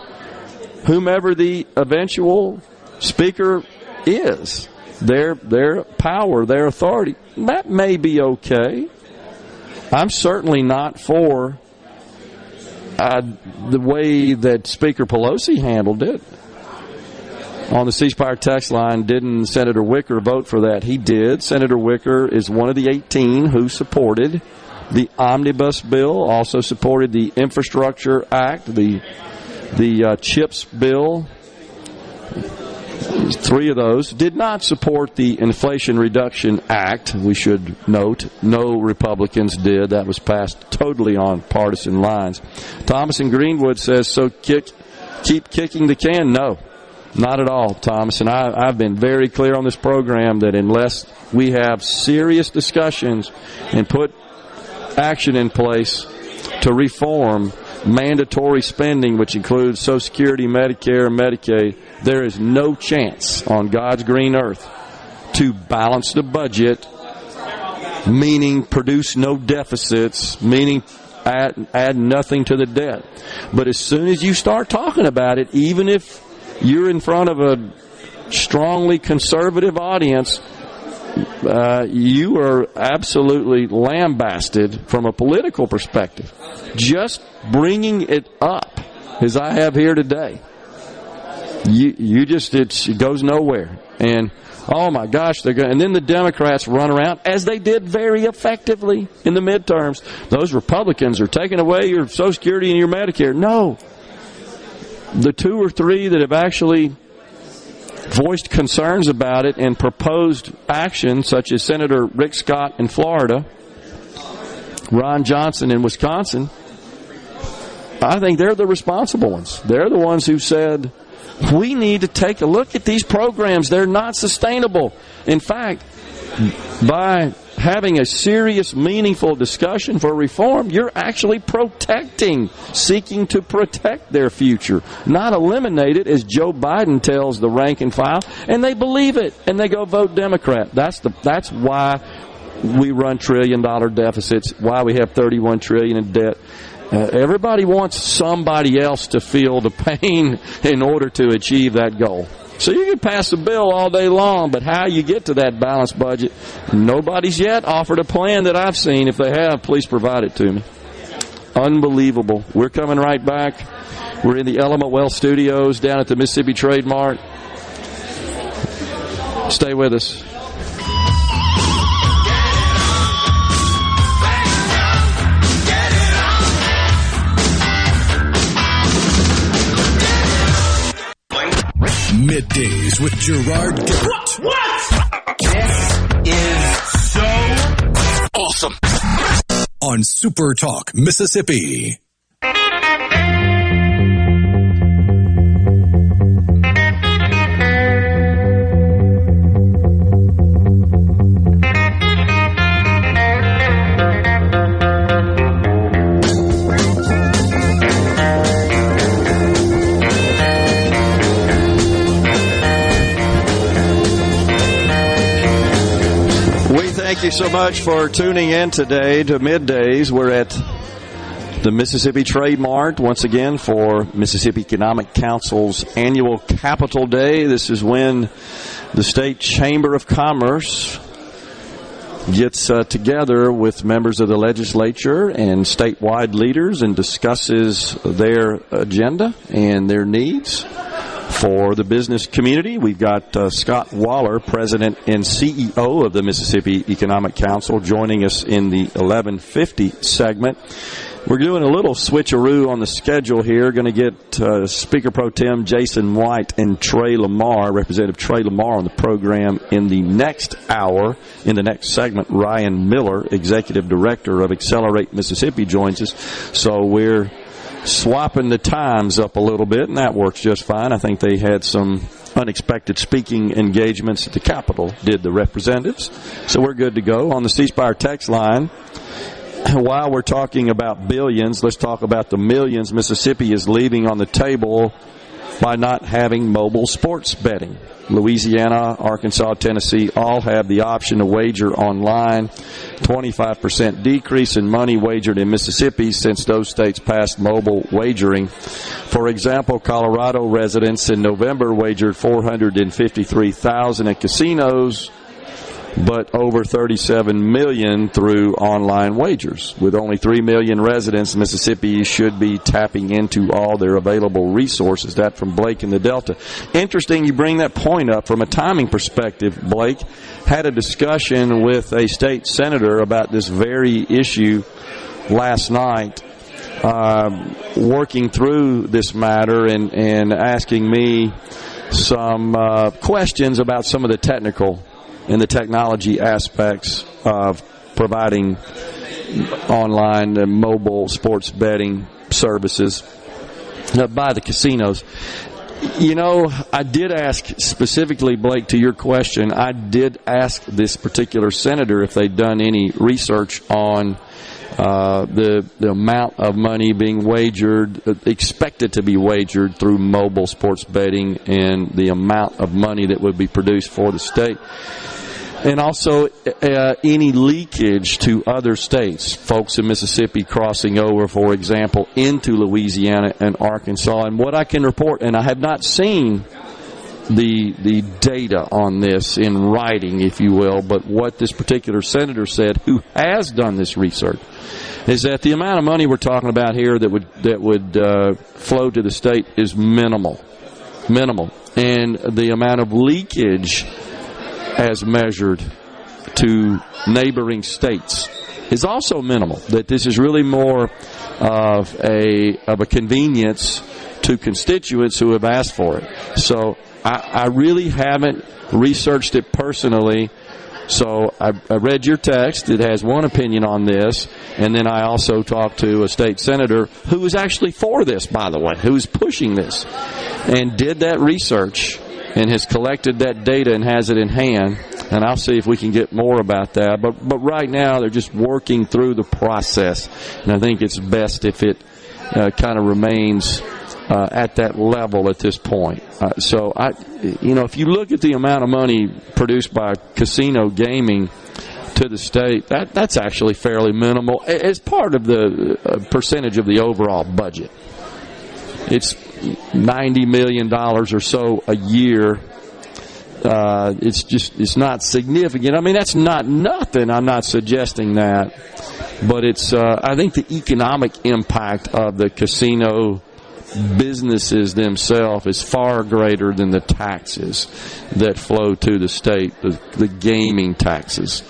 whomever the eventual speaker is, their power, their authority. That may be okay. I'm certainly not for the way that Speaker Pelosi handled it. On the ceasefire text line, didn't Senator Wicker vote for that? He did. Senator Wicker is one of the 18 who supported the Omnibus bill, also supported the Infrastructure Act, the CHIPS bill. 3 of those did not support the Inflation Reduction Act. We should note no Republicans did. That was passed totally on partisan lines. Thomas in Greenwood says, so keep kicking the can? No, not at all, Thomas. And I've been very clear on this program that unless we have serious discussions and put action in place to reform mandatory spending, which includes Social Security, Medicare, and Medicaid, there is no chance on God's green earth to balance the budget, meaning produce no deficits, meaning add nothing to the debt. But as soon as you start talking about it, even if you're in front of a strongly conservative audience, you are absolutely lambasted from a political perspective. Just bringing it up, as I have here today, it goes nowhere. And oh my gosh, and then the Democrats run around, as they did very effectively in the midterms. Those Republicans are taking away your Social Security and your Medicare. No. The 2 or 3 that have actually voiced concerns about it and proposed action, such as Senator Rick Scott in Florida, Ron Johnson in Wisconsin, I think they're the responsible ones. They're the ones who said, we need to take a look at these programs. They're not sustainable. In fact, by having a serious, meaningful discussion for reform, you're actually seeking to protect their future, not eliminate it, as Joe Biden tells the rank and file, and they believe it, and they go vote Democrat. That's why we run trillion-dollar deficits, why we have $31 trillion in debt. Everybody wants somebody else to feel the pain in order to achieve that goal. So you can pass a bill all day long, but how you get to that balanced budget, nobody's yet offered a plan that I've seen. If they have, please provide it to me. Unbelievable. We're coming right back. We're in the Element Well Studios down at the Mississippi Trade Mart. Stay with us. Middays with Gerard Gibert. What? This is so awesome. On SuperTalk, Mississippi. Thank you so much for tuning in today to Middays. We're at the Mississippi Trade Mart once again for Mississippi Economic Council's annual Capital Day. This is when the State Chamber of Commerce gets together with members of the legislature and statewide leaders and discusses their agenda and their needs for the business community. We've got Scott Waller, President and CEO of the Mississippi Economic Council, joining us in the 1150 segment. We're doing a little switcheroo on the schedule here. Going to get Speaker Pro Tem Jason White and Trey Lamar, Representative Trey Lamar, on the program in the next hour. In the next segment, Ryan Miller, Executive Director of Accelerate Mississippi, joins us. So we're swapping the times up a little bit, and that works just fine. I think they had some unexpected speaking engagements at the Capitol, did the representatives. So we're good to go. On the C Spire text line, while we're talking about billions, let's talk about the millions Mississippi is leaving on the table by not having mobile sports betting. Louisiana, Arkansas, Tennessee all have the option to wager online. 25% decrease in money wagered in Mississippi since those states passed mobile wagering. For example, Colorado residents in November wagered $453,000 at casinos, but over 37 million through online wagers. With only 3 million residents, Mississippi should be tapping into all their available resources. That from Blake in the Delta. Interesting you bring that point up. From a timing perspective, Blake had a discussion with a state senator about this very issue last night, working through this matter and asking me some questions about some of the technical and the technology aspects of providing online and mobile sports betting services by the casinos. You know, I did ask specifically, Blake, to your question, I did ask this particular senator if they'd done any research on the amount of money being wagered, expected to be wagered through mobile sports betting, and the amount of money that would be produced for the state. And also any leakage to other states, folks in Mississippi crossing over, for example, into Louisiana and Arkansas. And what I can report, and I have not seen the data on this in writing, if you will, but what this particular senator said, who has done this research, is that the amount of money we're talking about here that would flow to the state is minimal, and the amount of leakage as measured to neighboring states is also minimal. That this is really more of a convenience to constituents who have asked for it. So I really haven't researched it personally. So I read your text. It has one opinion on this. And then I also talked to a state senator who is actually for this, by the way, who's pushing this, and did that research and has collected that data and has it in hand. And I'll see if we can get more about that. But right now they're just working through the process. And I think it's best if it kind of remains at that level at this point. So, if you look at the amount of money produced by casino gaming to the state, that's actually fairly minimal as part of the percentage of the overall budget. It's $90 million or so a year. It's not significant. I mean, that's not nothing. I'm not suggesting that. But it's, I think the economic impact of the casino businesses themselves is far greater than the taxes that flow to the state, the gaming taxes.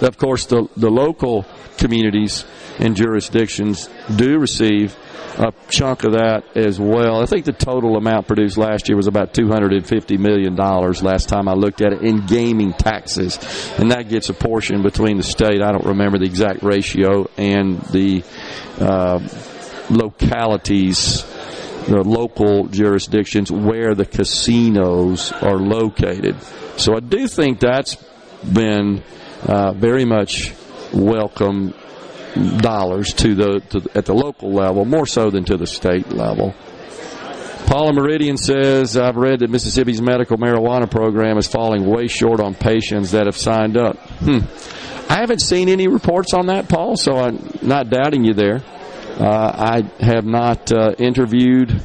Of course, the local communities and jurisdictions do receive a chunk of that as well. I think the total amount produced last year was about $250 million last time I looked at it in gaming taxes. And that gets a portion between the state, I don't remember the exact ratio, and the localities, the local jurisdictions where the casinos are located. So I do think that's been very much welcome dollars at the local level, more so than to the state level. Paula Meridian says, I've read that Mississippi's medical marijuana program is falling way short on patients that have signed up. I haven't seen any reports on that, Paul, so I'm not doubting you there. I have not interviewed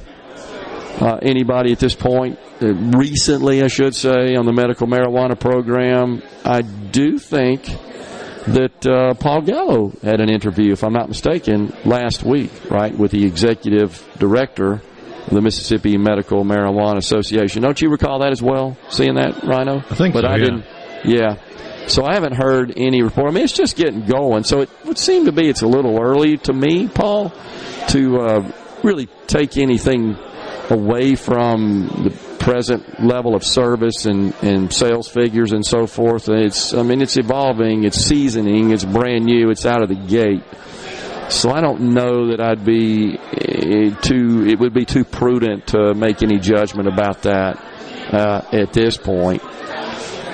anybody at this point. Recently, I should say, on the medical marijuana program. I do think that Paul Gallo had an interview, if I'm not mistaken, last week, right, with the executive director of the Mississippi Medical Marijuana Association. Don't you recall that as well, seeing that, Rhino? I think so, I didn't. Yeah. So I haven't heard any report. I mean, it's just getting going. So it would seem to be it's a little early to me, Paul, to really take anything away from the present level of service and sales figures and so forth. It's evolving, it's seasoning, it's brand new, it's out of the gate. So I don't know that it would be too prudent to make any judgment about that at this point.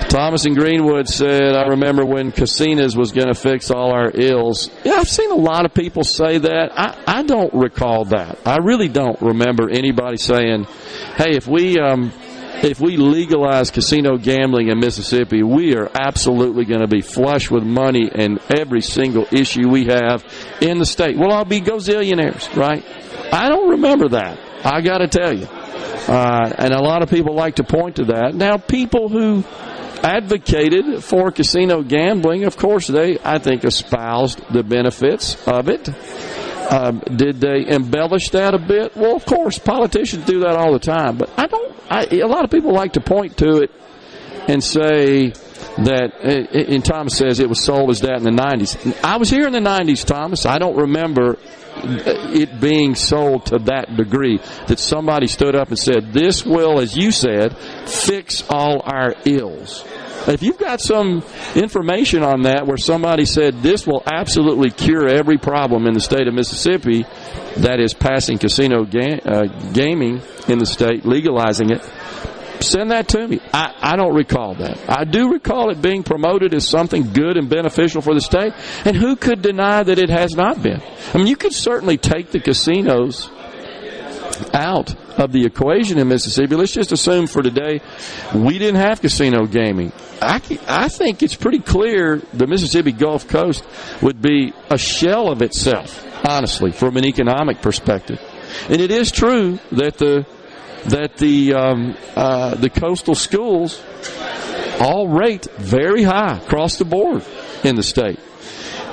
Thomas in Greenwood said, I remember when casinos was going to fix all our ills. Yeah, I've seen a lot of people say that. I don't recall that. I really don't remember anybody saying, hey, if we legalize casino gambling in Mississippi, we are absolutely going to be flush with money and every single issue we have in the state. We'll all be gazillionaires, right? I don't remember that. I got to tell you. And a lot of people like to point to that. Now, people who advocated for casino gambling. Of course, they, I think, espoused the benefits of it. Did they embellish that a bit? Well, of course, politicians do that all the time. But a lot of people like to point to it and say that, and Thomas says it was sold as that in the 90s. I was here in the 90s, Thomas. I don't remember it being sold to that degree that somebody stood up and said, this will, as you said, fix all our ills. If you've got some information on that where somebody said this will absolutely cure every problem in the state of Mississippi, that is passing casino gaming in the state, legalizing it, send that to me. I don't recall that. I do recall it being promoted as something good and beneficial for the state, and who could deny that it has not been? I mean, you could certainly take the casinos out of the equation in Mississippi. Let's just assume for today we didn't have casino gaming. I think it's pretty clear the Mississippi Gulf Coast would be a shell of itself, honestly, from an economic perspective. And it is true that the coastal schools all rate very high across the board in the state.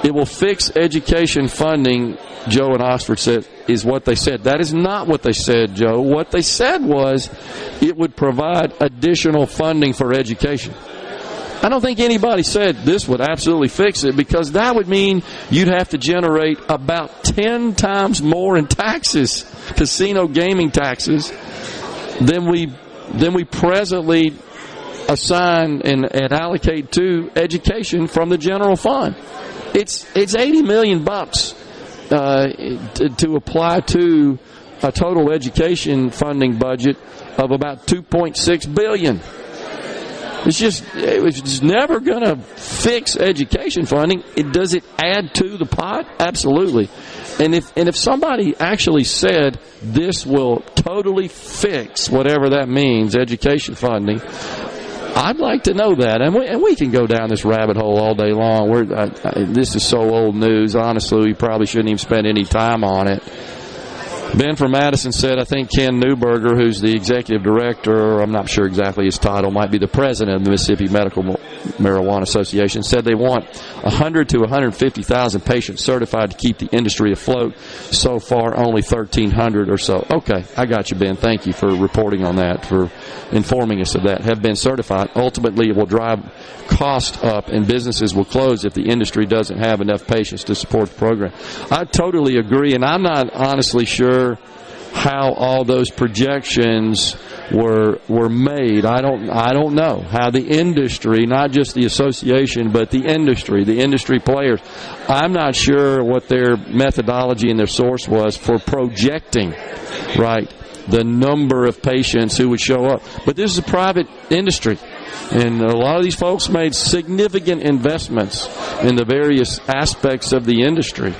It will fix education funding, Joe in Oxford said, is what they said. That is not what they said, Joe. What they said was it would provide additional funding for education. I don't think anybody said this would absolutely fix it, because that would mean you'd have to generate about 10 times more in taxes, casino gaming taxes, than we presently assign and allocate to education from the general fund. It's $80 million to apply to a total education funding budget of about $2.6 billion. It's just never going to fix education funding. Does it add to the pot? Absolutely. And if somebody actually said this will totally fix whatever that means, education funding, I'd like to know that. And we can go down this rabbit hole all day long. This is so old news. Honestly, we probably shouldn't even spend any time on it. Ben from Madison said, I think Ken Newberger, who's the executive director, I'm not sure exactly his title, might be the president of the Mississippi Medical Marijuana Association, said they want 100 to 150,000 patients certified to keep the industry afloat. So far, only 1,300 or so. Okay, I got you, Ben. Thank you for reporting on that, for informing us of that. Have been certified. Ultimately, it will drive cost up, and businesses will close if the industry doesn't have enough patients to support the program. I totally agree, and I'm not honestly sure how all those projections were made. I don't know how the industry, not just the association, but the industry players, I'm not sure what their methodology and their source was for projecting, right, the number of patients who would show up. But this is a private industry, and a lot of these folks made significant investments in the various aspects of the industry.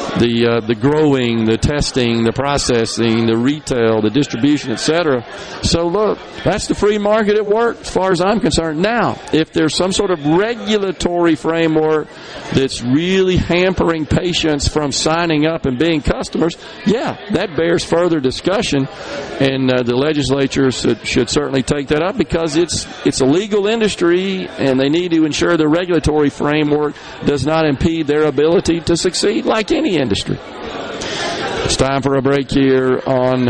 The growing, the testing, the processing, the retail, the distribution, etc. So look, that's the free market at work as far as I'm concerned. Now, if there's some sort of regulatory framework that's really hampering patients from signing up and being customers, yeah, that bears further discussion, and the legislature should certainly take that up, because it's a legal industry, and they need to ensure the regulatory framework does not impede their ability to succeed like any industry. It's time for a break here on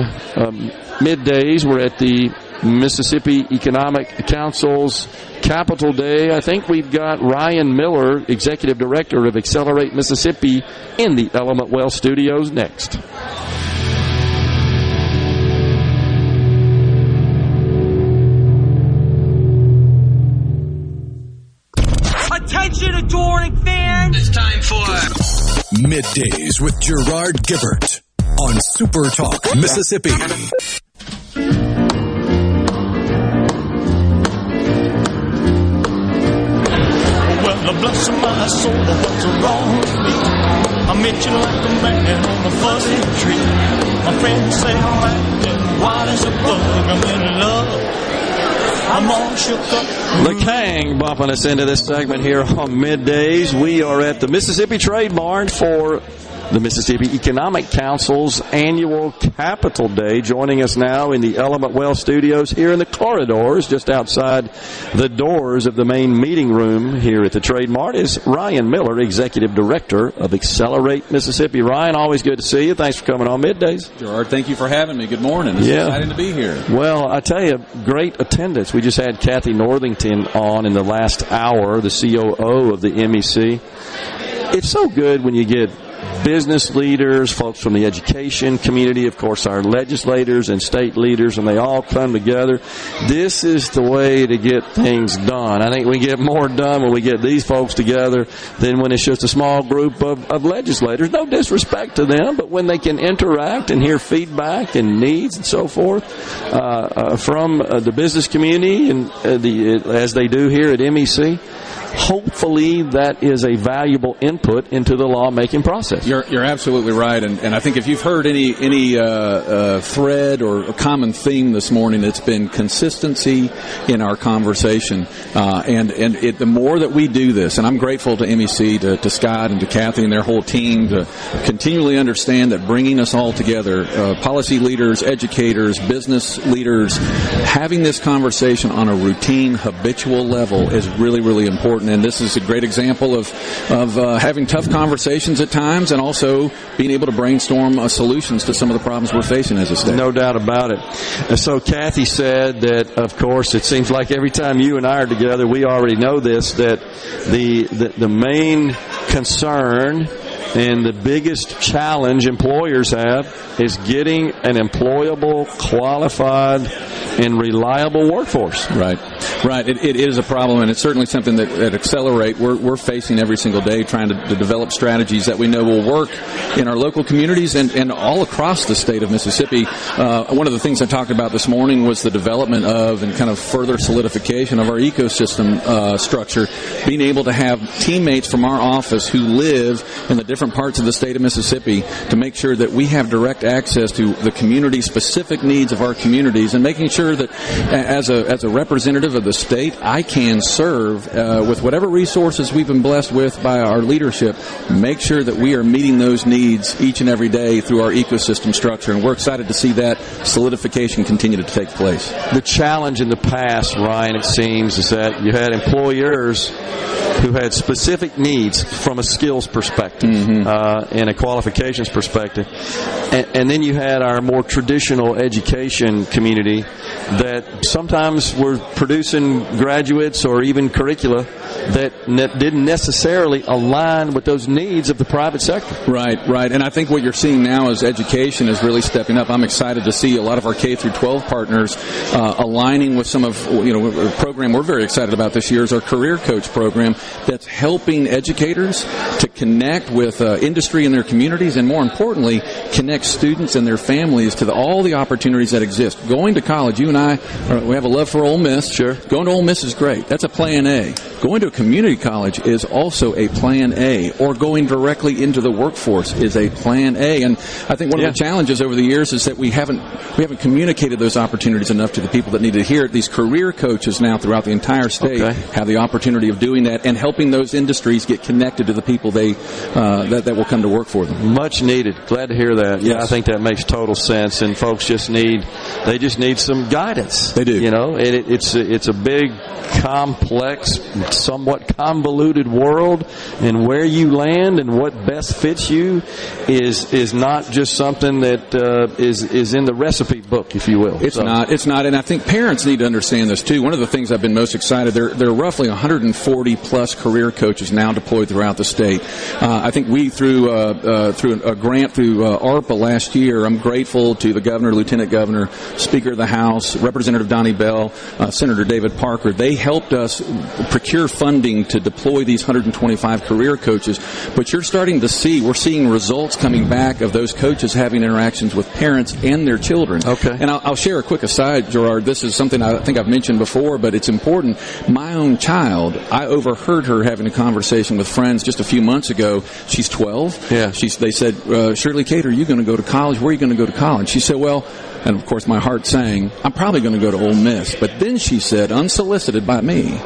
Middays. We're at the Mississippi Economic Council's Capital Day. I think we've got Ryan Miller, Executive Director of Accelerate Mississippi, in the Element Well Studios next. Attention, adoring fans! It's time for Middays with Gerard Gibert on SuperTalk Mississippi. Well, bless my soul, what's wrong with me? I met you like a man on a fuzzy tree. My friends say I'm acting wild as a bug. I'm in love. I'm all shook up. The Kang bumping us into this segment here on Middays. We are at the Mississippi Trade Mart for the Mississippi Economic Council's annual Capital Day. Joining us now in the Element Well Studios here in the corridors just outside the doors of the main meeting room here at the Trade Mart is Ryan Miller, Executive Director of Accelerate Mississippi. Ryan, always good to see you. Thanks for coming on Middays. Gerard, thank you for having me. Good morning. It's exciting to be here. Well, I tell you, great attendance. We just had Kathy Northington on in the last hour, the COO of the MEC. It's so good when you get business leaders, folks from the education community, of course, our legislators and state leaders, and they all come together. This is the way to get things done. I think we get more done when we get these folks together than when it's just a small group of legislators. No disrespect to them, but when they can interact and hear feedback and needs and so forth from the business community and as they do here at MEC, hopefully that is a valuable input into the lawmaking process. You're absolutely right, and I think if you've heard any thread or a common theme this morning, it's been consistency in our conversation, and the more that we do this, and I'm grateful to MEC, to Scott and to Kathy and their whole team to continually understand that bringing us all together, policy leaders, educators, business leaders, having this conversation on a routine, habitual level is really, really important. And this is a great example of having tough conversations at times and also being able to brainstorm solutions to some of the problems we're facing as a state. No doubt about it. So Kathy said that, of course, it seems like every time you and I are together, we already know this, that the main concern and the biggest challenge employers have is getting an employable, qualified, and reliable workforce. Right. It is a problem, and it's certainly something that at Accelerate we're facing every single day, trying to develop strategies that we know will work in our local communities and all across the state of Mississippi. One of the things I talked about this morning was the development of and kind of further solidification of our ecosystem structure, being able to have teammates from our office who live in the different parts of the state of Mississippi to make sure that we have direct access to the community-specific needs of our communities, and making sure that as a representative of the state, I can serve with whatever resources we've been blessed with by our leadership, make sure that we are meeting those needs each and every day through our ecosystem structure, and we're excited to see that solidification continue to take place. The challenge in the past, Ryan, it seems, is that you had employers who had specific needs from a skills perspective and a qualifications perspective. And then you had our more traditional education community that sometimes were producing graduates or even curricula that didn't necessarily align with those needs of the private sector. Right. And I think what you're seeing now is education is really stepping up. I'm excited to see a lot of our K-12 partners aligning with some of, a program we're very excited about this year is our Career Coach program that's helping educators to connect with industry in their communities, and more importantly, connect students and their families to all the opportunities that exist. Going to college, you and I, we have a love for Ole Miss. Sure. Going to Ole Miss is great. That's a plan A. Going to a community college is also a plan A, or going directly into the workforce is a plan A. And I think one of the challenges over the years is that we haven't communicated those opportunities enough to the people that need to hear it. These career coaches now throughout the entire state have the opportunity of doing that and helping those industries get connected to the people that will come to work for them. Much needed. Glad to hear that. Yeah, I think that makes total sense. And folks just need some guidance. They do. It's a big, complex, somewhat convoluted world, and where you land and what best fits you is not just something that is in the recipe book, if you will. It's not, and I think parents need to understand this too. One of the things I've been most excited, there are roughly 140 plus career coaches now deployed throughout the state. I think we through a grant through ARPA last year. I'm grateful to the governor, lieutenant governor, Speaker of the House, Representative Donnie Bell, Senator David Parker. They helped us procure funding to deploy these 125 career coaches. But we're seeing results coming back of those coaches having interactions with parents and their children. Okay. And I'll share a quick aside, Gerard. This is something I think I've mentioned before, but it's important. My own child, I overheard her having a conversation with friends just a few months ago. She's 12. Yeah. They said, Shirley Kate, are you going to go to college? Where are you going to go to college? She said, well, and of course my heart sang, I'm probably going to go to Ole Miss. But then she said, unsolicited by me,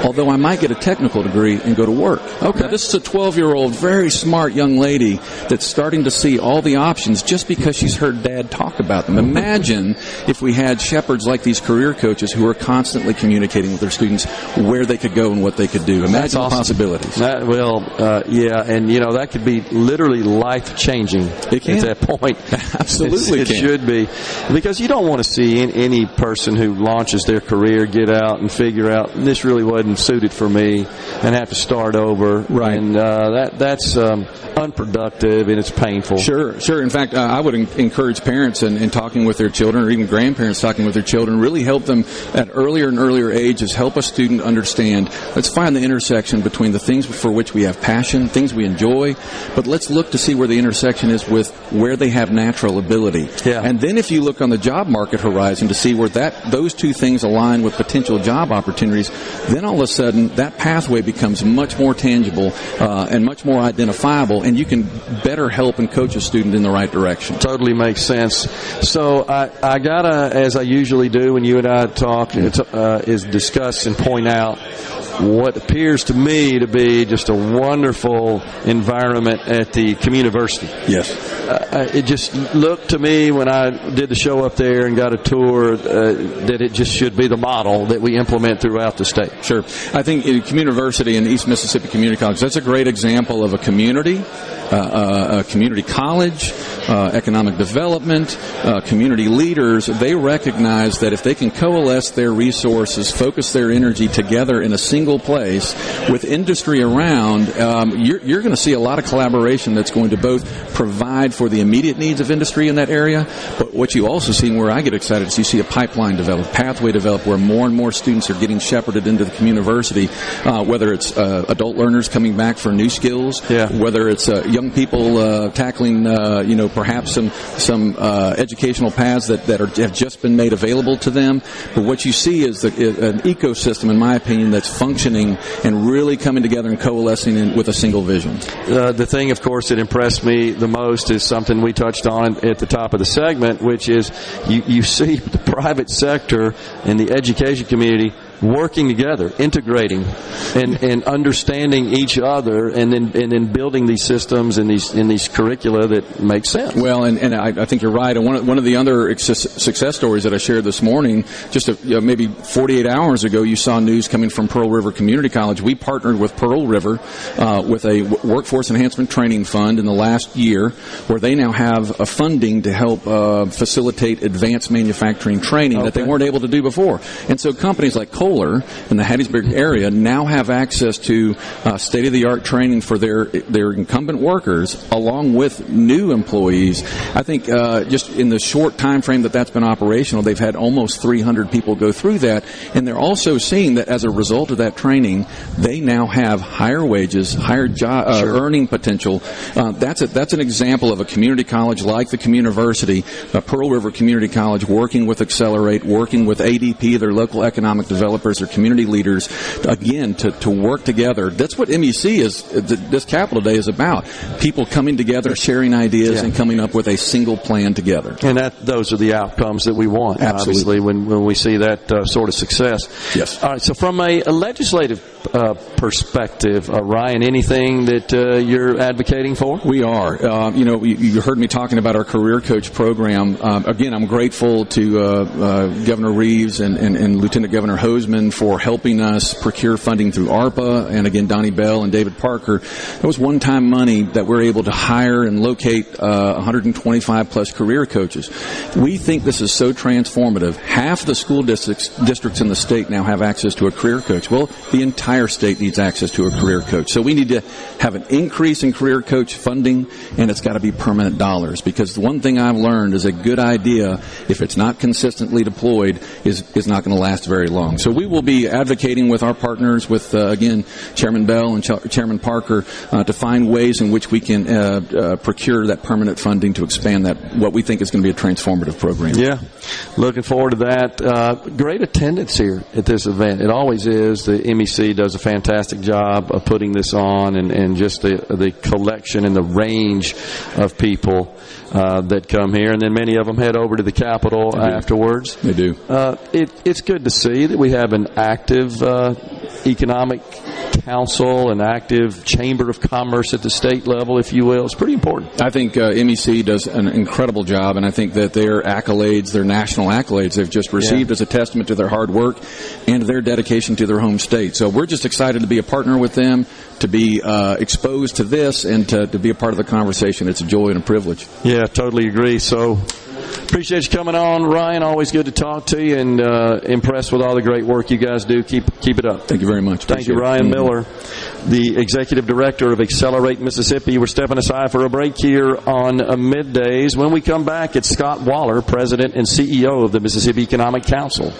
although I might get a technical degree and go to work. Okay. Now, this is a 12-year-old, very smart young lady that's starting to see all the options just because she's heard Dad talk about them. Imagine if we had shepherds like these career coaches who are constantly communicating with their students where they could go and what they could do. Imagine the possibilities. Yeah, and that could be literally life-changing at that point. Absolutely it should be. Because you don't want to see any person who launches their career get out and figure out this really wasn't suited for me and have to start over. Right. And that's unproductive and it's painful. Sure. In fact, I would encourage parents in talking with their children, or even grandparents talking with their children, really help them at earlier and earlier ages, help a student understand, let's find the intersection between the things for which we have passion, things we enjoy, but let's look to see where the intersection is with where they have natural ability. Yeah. And then if you look on the job market horizon to see where those two things align with potential job opportunities, then all of a sudden that pathway becomes much more tangible and much more identifiable, and you can better help and coach a student in the right direction. Totally makes sense. So I gotta, as I usually do when you and I talk, is discuss and point out what appears to me to be just a wonderful environment at the community. Yes. It just looked to me when I did the show up there and got a tour that it just should be the model that we implement throughout the state. Sure. I think Community and East Mississippi Community College, that's a great example of a community college, economic development, community leaders. They recognize that if they can coalesce their resources, focus their energy together in a single place with industry around, you're going to see a lot of collaboration that's going to both provide for the immediate needs of industry in that area, but what you also see, and where I get excited, is you see a pipeline develop, pathway develop, where more and more students are getting shepherded into the community, whether it's adult learners coming back for new skills, whether it's young people tackling, perhaps some educational paths that have just been made available to them. But what you see is an ecosystem, in my opinion, that's functioning and really coming together and coalescing with a single vision. The thing, of course, that impressed me the most is something we touched on at the top of the segment, which is you see the private sector and the education community working together, integrating, and understanding each other, and then building these systems and these curricula that make sense. Well, and I think you're right. And one of the other success stories that I shared this morning, just maybe 48 hours ago, you saw news coming from Pearl River Community College. We partnered with Pearl River with a workforce enhancement training fund in the last year, where they now have a funding to help facilitate advanced manufacturing training that they weren't able to do before. And so companies like Kohler in the Hattiesburg area now have access to state-of-the-art training for their incumbent workers, along with new employees. I think just in the short time frame that's been operational, they've had almost 300 people go through that, and they're also seeing that as a result of that training, they now have higher wages, higher earning potential. That's an example of a community college like the Communiversity, Pearl River Community College, working with Accelerate, working with ADP, their local economic developers, or community leaders, again, to work together. That's what MEC is. This Capital Day is about. People coming together, sharing ideas, and coming up with a single plan together. And those are the outcomes that we want, absolutely, obviously, when we see that sort of success. Yes. All right, so from a legislative perspective, Ryan, anything that you're advocating for? We are. You heard me talking about our Career Coach program. Again, I'm grateful to Governor Reeves and Lieutenant Governor Hoseman for helping us procure funding through ARPA, and again, Donnie Bell and David Parker. That was one-time money that we're able to hire and locate 125-plus career coaches. We think this is so transformative. Half the school districts in the state now have access to a career coach. Well, the entire state needs access to a career coach. So we need to have an increase in career coach funding, and it's got to be permanent dollars, because the one thing I've learned is a good idea, if it's not consistently deployed, is not going to last very long. So we will be advocating with our partners, with, again, Chairman Bell and Chairman Parker, to find ways in which we can procure that permanent funding to expand that, what we think is going to be a transformative program. Yeah, looking forward to that. Great attendance here at this event. It always is. The MEC does a fantastic job of putting this on, and just the collection and the range of people that come here, and then many of them head over to the Capitol afterwards. They do. It's good to see that we have an active economic council, an active chamber of commerce at the state level, if you will. It's pretty important. I think MEC does an incredible job, and I think that their accolades, their national accolades they've just received is a testament to their hard work and their dedication to their home state. So we're just excited to be a partner with them, to be exposed to this, and to be a part of the conversation. It's a joy and a privilege. Yeah, totally agree. So appreciate you coming on, Ryan. Always good to talk to you, and impressed with all the great work you guys do. Keep it up. Thank you very much. Thank you, Ryan Miller, the Executive Director of Accelerate Mississippi. We're stepping aside for a break here on Middays. When we come back, it's Scott Waller, President and CEO of the Mississippi Economic Council.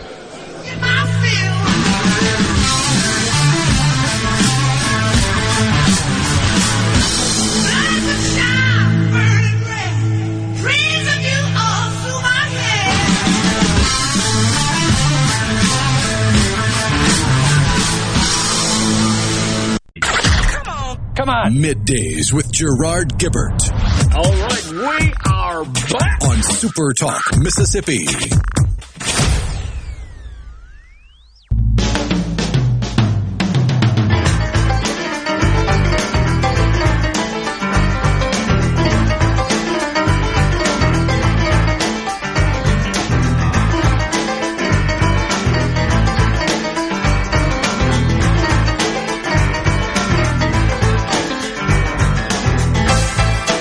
Come on. Middays with Gerard Gibert. All right, we are back on SuperTalk Mississippi.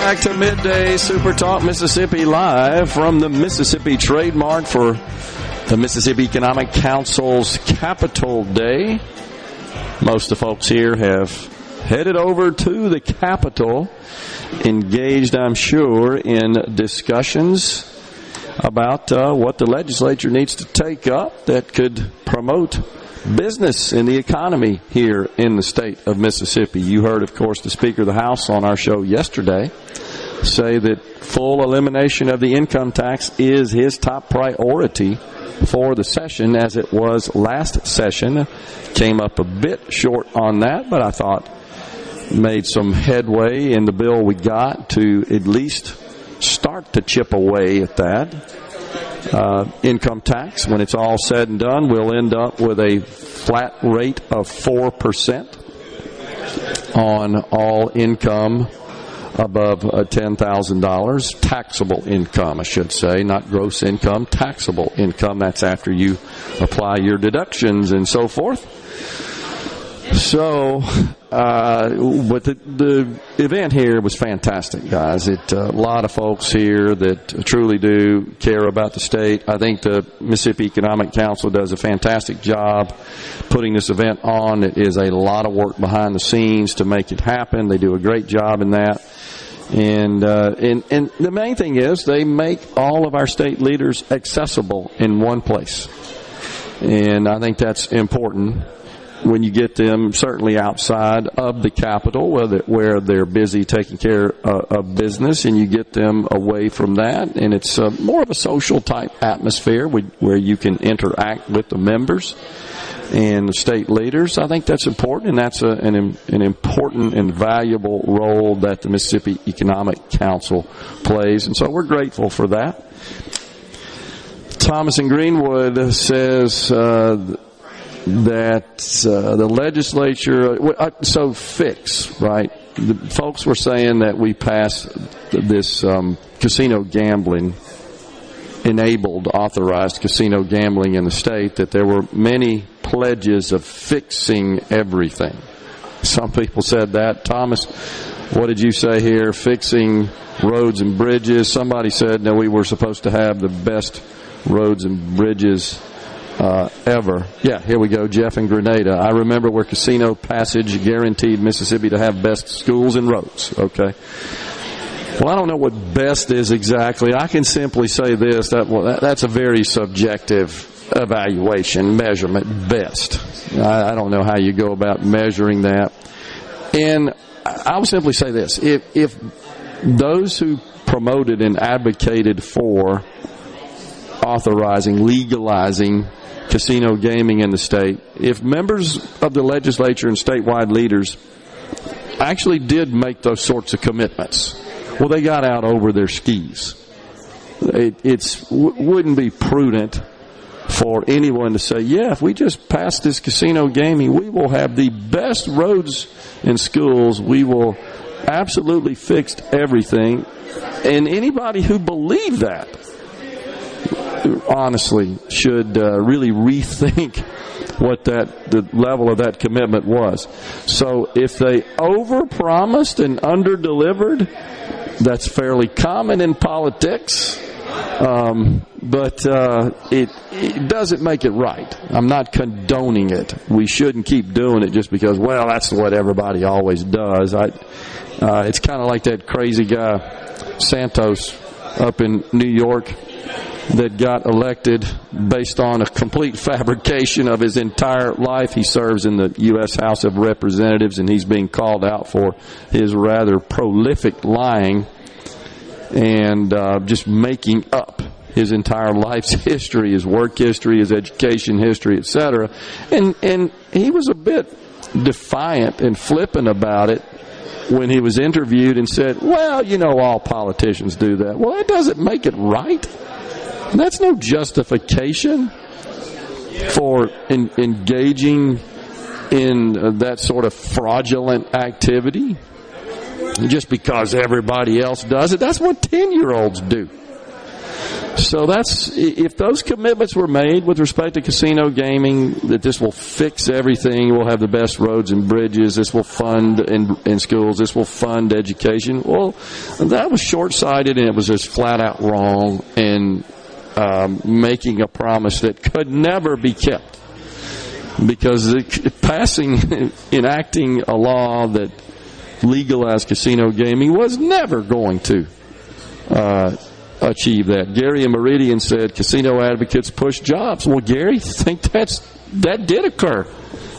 Back to Midday Super Talk Mississippi, live from the Mississippi Trademark for the Mississippi Economic Council's Capitol Day. Most of the folks here have headed over to the Capitol, engaged, I'm sure, in discussions about what the legislature needs to take up that could promote business in the economy here in the state of Mississippi. You heard, of course, the Speaker of the House on our show yesterday say that full elimination of the income tax is his top priority for the session, as it was last session. Came up a bit short on that, but I thought made some headway in the bill we got to at least start to chip away at that. Income tax, when it's all said and done, we'll end up with a flat rate of 4% on all income above $10,000. Taxable income, I should say, not gross income, taxable income. That's after you apply your deductions and so forth. So, but the event here was fantastic, guys. A lot of folks here that truly do care about the state. I think the Mississippi Economic Council does a fantastic job putting this event on. It is a lot of work behind the scenes to make it happen. They do a great job in that. And the main thing is they make all of our state leaders accessible in one place. And I think that's important when you get them certainly outside of the Capitol, where they're busy taking care of business, and you get them away from that. And it's more of a social type atmosphere where you can interact with the members and the state leaders. I think that's important, and that's an important and valuable role that the Mississippi Economic Council plays. And so we're grateful for that. Thomas in Greenwood says that the legislature, so fix, right? The folks were saying that we passed this casino gambling, enabled, authorized casino gambling in the state, that there were many pledges of fixing everything. Some people said that. Thomas, what did you say here? Fixing roads and bridges. Somebody said, no, we were supposed to have the best roads and bridges ever. Yeah, here we go. Jeff in Grenada. I remember where Casino Passage guaranteed Mississippi to have best schools and roads. Okay. Well, I don't know what best is exactly. I can simply say this, that's a very subjective evaluation, measurement, best. I don't know how you go about measuring that. And I will simply say this. If those who promoted and advocated for authorizing, legalizing casino gaming in the state, if members of the legislature and statewide leaders actually did make those sorts of commitments, well, they got out over their skis. It wouldn't be prudent for anyone to say, yeah, if we just pass this casino gaming, we will have the best roads and schools. We will absolutely fix everything. And anybody who believed that, honestly, should really rethink what the level of that commitment was. So if they overpromised and underdelivered, that's fairly common in politics. But it doesn't make it right. I'm not condoning it. We shouldn't keep doing it just because, well, that's what everybody always does. It's kind of like that crazy guy, Santos, up in New York, that got elected based on a complete fabrication of his entire life. He serves in the U.S. House of Representatives, and he's being called out for his rather prolific lying and just making up his entire life's history, his work history, his education history, etc. And he was a bit defiant and flippant about it when he was interviewed and said, well, you know, all politicians do that. Well, that doesn't make it right. That's no justification for engaging in that sort of fraudulent activity just because everybody else does it. That's what 10-year-olds do. So if those commitments were made with respect to casino gaming, that this will fix everything, we'll have the best roads and bridges, this will fund in schools, this will fund education, well, that was short-sighted and it was just flat out wrong and making a promise that could never be kept. Because enacting a law that legalized casino gaming was never going to achieve that. Gary in Meridian said casino advocates push jobs. Well, Gary, I think that did occur.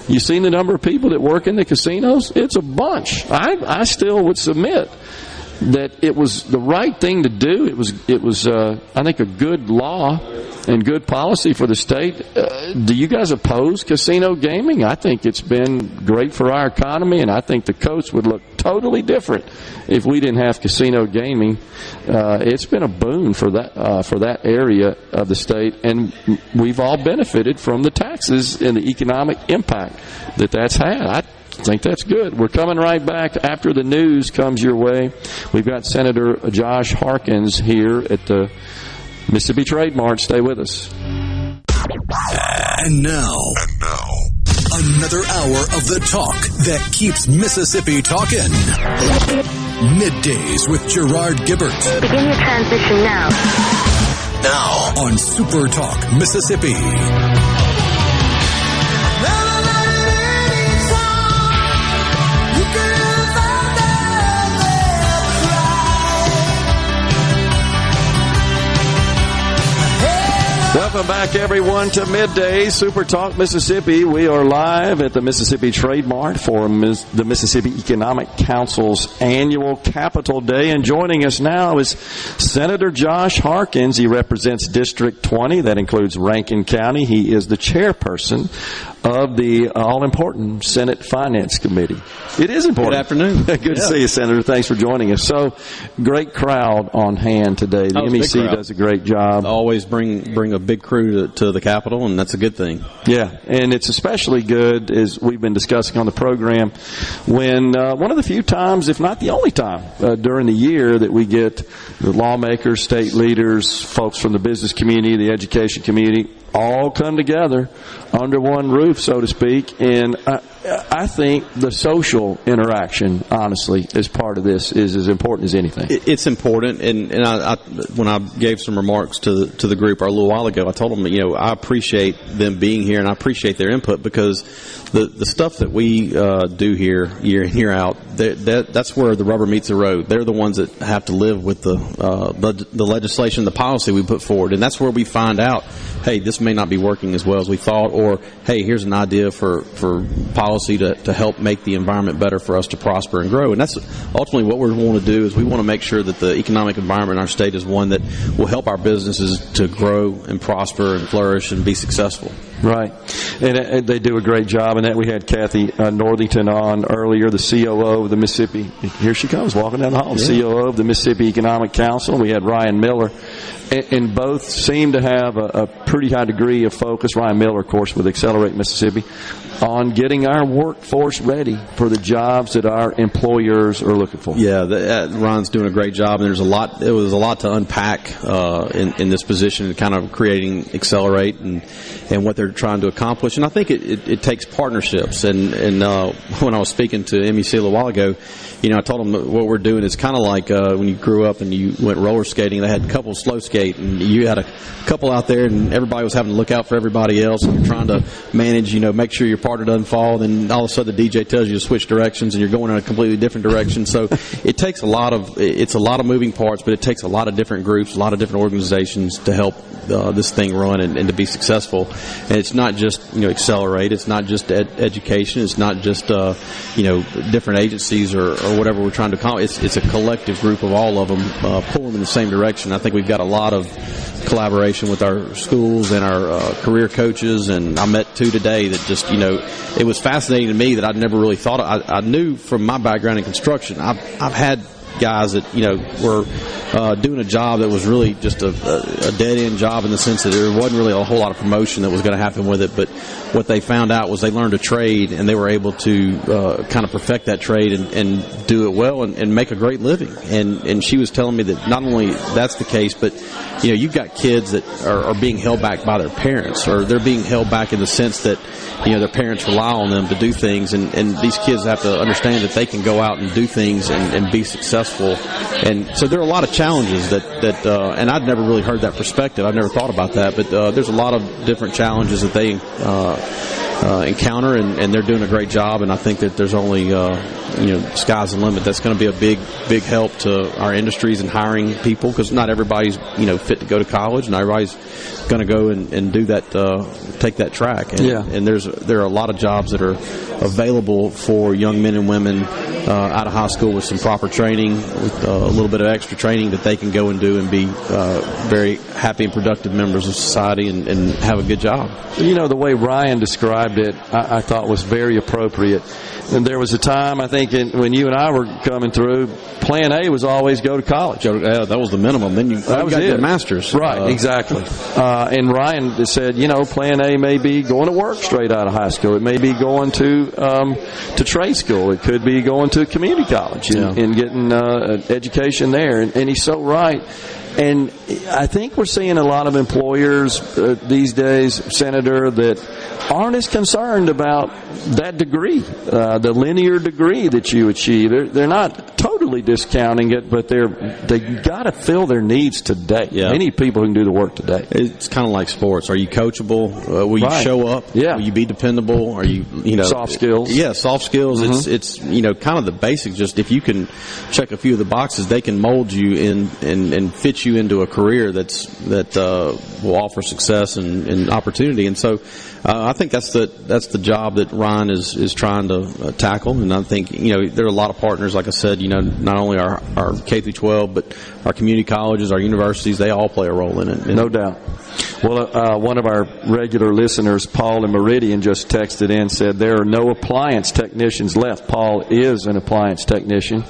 You seen the number of people that work in the casinos? It's a bunch. I still would submit that it was the right thing to do. It was I think a good law and good policy for the state. Do you guys oppose casino gaming? I think it's been great for our economy, and I think the coast would look totally different if we didn't have casino gaming. It's been a boon for that area of the state, and we've all benefited from the taxes and the economic impact that's had. I think that's good. We're coming right back after the news comes your way. We've got Senator Josh Harkins here at the Mississippi Trade Mart. Stay with us. And now, another hour of the talk that keeps Mississippi talking. Middays with Gerard Gibert. Begin your transition now. Now on SuperTalk Mississippi. Welcome back, everyone, to Midday Super Talk Mississippi. We are live at the Mississippi Trade Mart for the Mississippi Economic Council's annual Capitol Day. And joining us now is Senator Josh Harkins. He represents District 20. That includes Rankin County. He is the chairperson of the all-important Senate Finance Committee. It is important. Good afternoon. Good to see you, Senator. Thanks for joining us. So, great crowd on hand today. The MEC does a great job. Always bring a big crew to the Capitol, and that's a good thing. Yeah, and it's especially good, as we've been discussing on the program, when one of the few times, if not the only time, during the year that we get the lawmakers, state leaders, folks from the business community, the education community, all come together under one roof, so to speak. And I think the social interaction, honestly, as part of this is as important as anything. It's important, and I when I gave some remarks to the group a little while ago, I told them, I appreciate them being here, and I appreciate their input, because the stuff that we do here, year in, year out, that's where the rubber meets the road. They're the ones that have to live with the legislation, the policy we put forward, and that's where we find out, hey, this may not be working as well as we thought, or hey, here's an idea for policy to help make the environment better for us to prosper and grow. And that's ultimately what we want to do, is we want to make sure that the economic environment in our state is one that will help our businesses to grow and prosper and flourish and be successful. Right. And they do a great job. And that we had Kathy Northington on earlier, the COO of the Mississippi. Here she comes, walking down the hall. The COO of the Mississippi Economic Council. We had Ryan Miller. And both seem to have a pretty high degree of focus. Ryan Miller, of course, with Accelerate Mississippi, on getting our workforce ready for the jobs that our employers are looking for. Yeah, Ryan's doing a great job, and there was a lot to unpack in this position, kind of creating Accelerate and what they're trying to accomplish. And I think it takes partnerships. And when I was speaking to Emmy Seal a while ago, I told them what we're doing is kind of like when you grew up and you went roller skating. They had a couple slow skate, and you had a couple out there, and everybody was having to look out for everybody else. And you're trying to manage, make sure your partner doesn't fall. Then all of a sudden the DJ tells you to switch directions, and you're going in a completely different direction. So it takes a lot of moving parts, but it takes a lot of different groups, a lot of different organizations to help this thing run and to be successful. And it's not just Accelerate. It's not just education. It's not just different agencies or whatever we're trying to accomplish. It's a collective group of all of them pulling in the same direction. I think we've got a lot of collaboration with our schools and our career coaches, and I met two today that just it was fascinating to me that I'd never really thought of. I knew from my background in construction, I've had guys that were doing a job that was really just a dead end job, in the sense that there wasn't really a whole lot of promotion that was going to happen with it. But what they found out was they learned a trade, and they were able to kind of perfect that trade and do it well and make a great living. And she was telling me that not only that's the case, but you've got kids that are being held back by their parents, or they're being held back in the sense that their parents rely on them to do things, and these kids have to understand that they can go out and do things and be successful. And so there are a lot of challenges that and I'd never really heard that perspective. I've never thought about that, but there's a lot of different challenges that they encounter, and they're doing a great job. And I think that there's only sky's the limit. That's going to be a big help to our industries and hiring people, because not everybody's fit to go to college, and everybody's going to go and do that, take that track. And there are a lot of jobs that are available for young men and women out of high school with some proper training, with a little bit of extra training that they can go and do and be very happy and productive members of society and have a good job. The way Ryan described it, I thought was very appropriate. And there was a time, I think, when you and I were coming through, plan A was always go to college. That was the minimum. Then you got your master's. Right, exactly. And Ryan said, plan A may be going to work straight out of high school. It may be going to trade school. It could be going to community college and getting an education there. And he's so right. And I think we're seeing a lot of employers these days, Senator, that aren't as concerned about that degree, the linear degree that you achieve. They're not totally discounting it, but they got to fill their needs today. Yeah. They need people who can do the work today. It's kind of like sports. Are you coachable? Will you show up? Yeah. Will you be dependable? Are you soft skills? Yeah, soft skills. Mm-hmm. It's kind of the basics. Just if you can check a few of the boxes, they can mold you in and fit you into a career that will offer success and opportunity. And so I think that's the job that Ryan is trying to tackle. And I think there are a lot of partners, like I said, not only our K through 12, but our community colleges, our universities, they all play a role in it. No doubt. Well, one of our regular listeners, Paul in Meridian, just texted in, said there are no appliance technicians left. Paul is an appliance technician.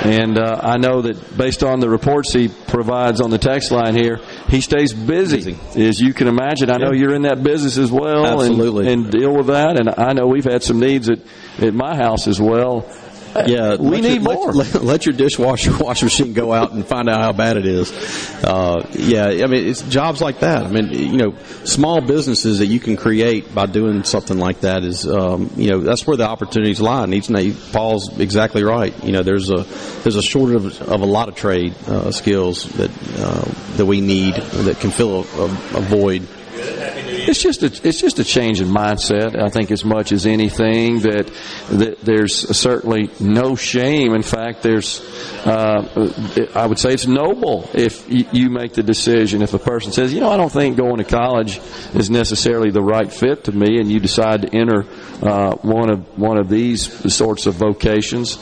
And I know that based on the reports he provides on the text line here, he stays busy. As you can imagine. I know you're in that business as well. Absolutely. And deal with that. And I know we've had some needs at my house as well. Yeah, we need more. Let your dishwasher washing machine go out and find out how bad it is. It's jobs like that. Small businesses that you can create by doing something like that is, that's where the opportunities lie. And Paul's exactly right. There's a shortage of a lot of trade skills that we need that can fill a void. It's just a change in mindset. I think as much as anything that there's certainly no shame. In fact, I would say it's noble if you make the decision. If a person says, I don't think going to college is necessarily the right fit to me, and you decide to enter one of these sorts of vocations.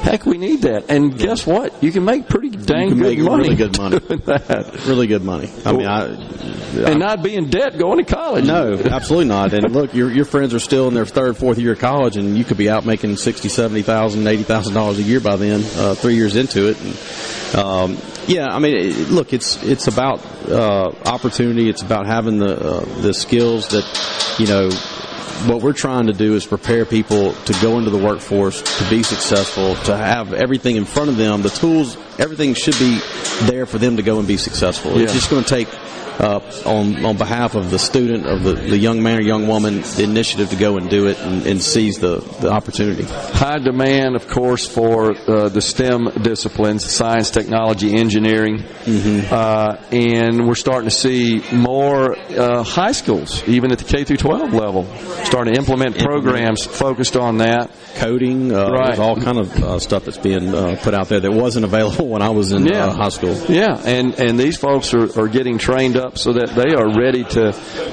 Heck, we need that. And guess what? You can make pretty dang good money. Really good money. Doing that. Really good money. I mean, and not be in debt going to college. No, absolutely not. And look, your friends are still in their third, fourth year of college, and you could be out making $60,000, $70,000, $80,000 a year by then, 3 years into it. And, yeah, I mean, look, it's about opportunity. It's about having the skills that, you know, what we're trying to do is prepare people to go into the workforce, to be successful, to have everything in front of them, the tools, everything should be there for them to go and be successful. Yeah. It's just going to take, on behalf of the student, of the young man or young woman, the initiative to go and do it and seize the opportunity. High demand, of course, for the STEM disciplines, science, technology, engineering, and we're starting to see more high schools, even at the K through 12 level, starting to implement programs focused on that. Coding, right. There's all kind of stuff that's being put out there that wasn't available when I was in high school. Yeah, and these folks are getting trained up so that they are ready to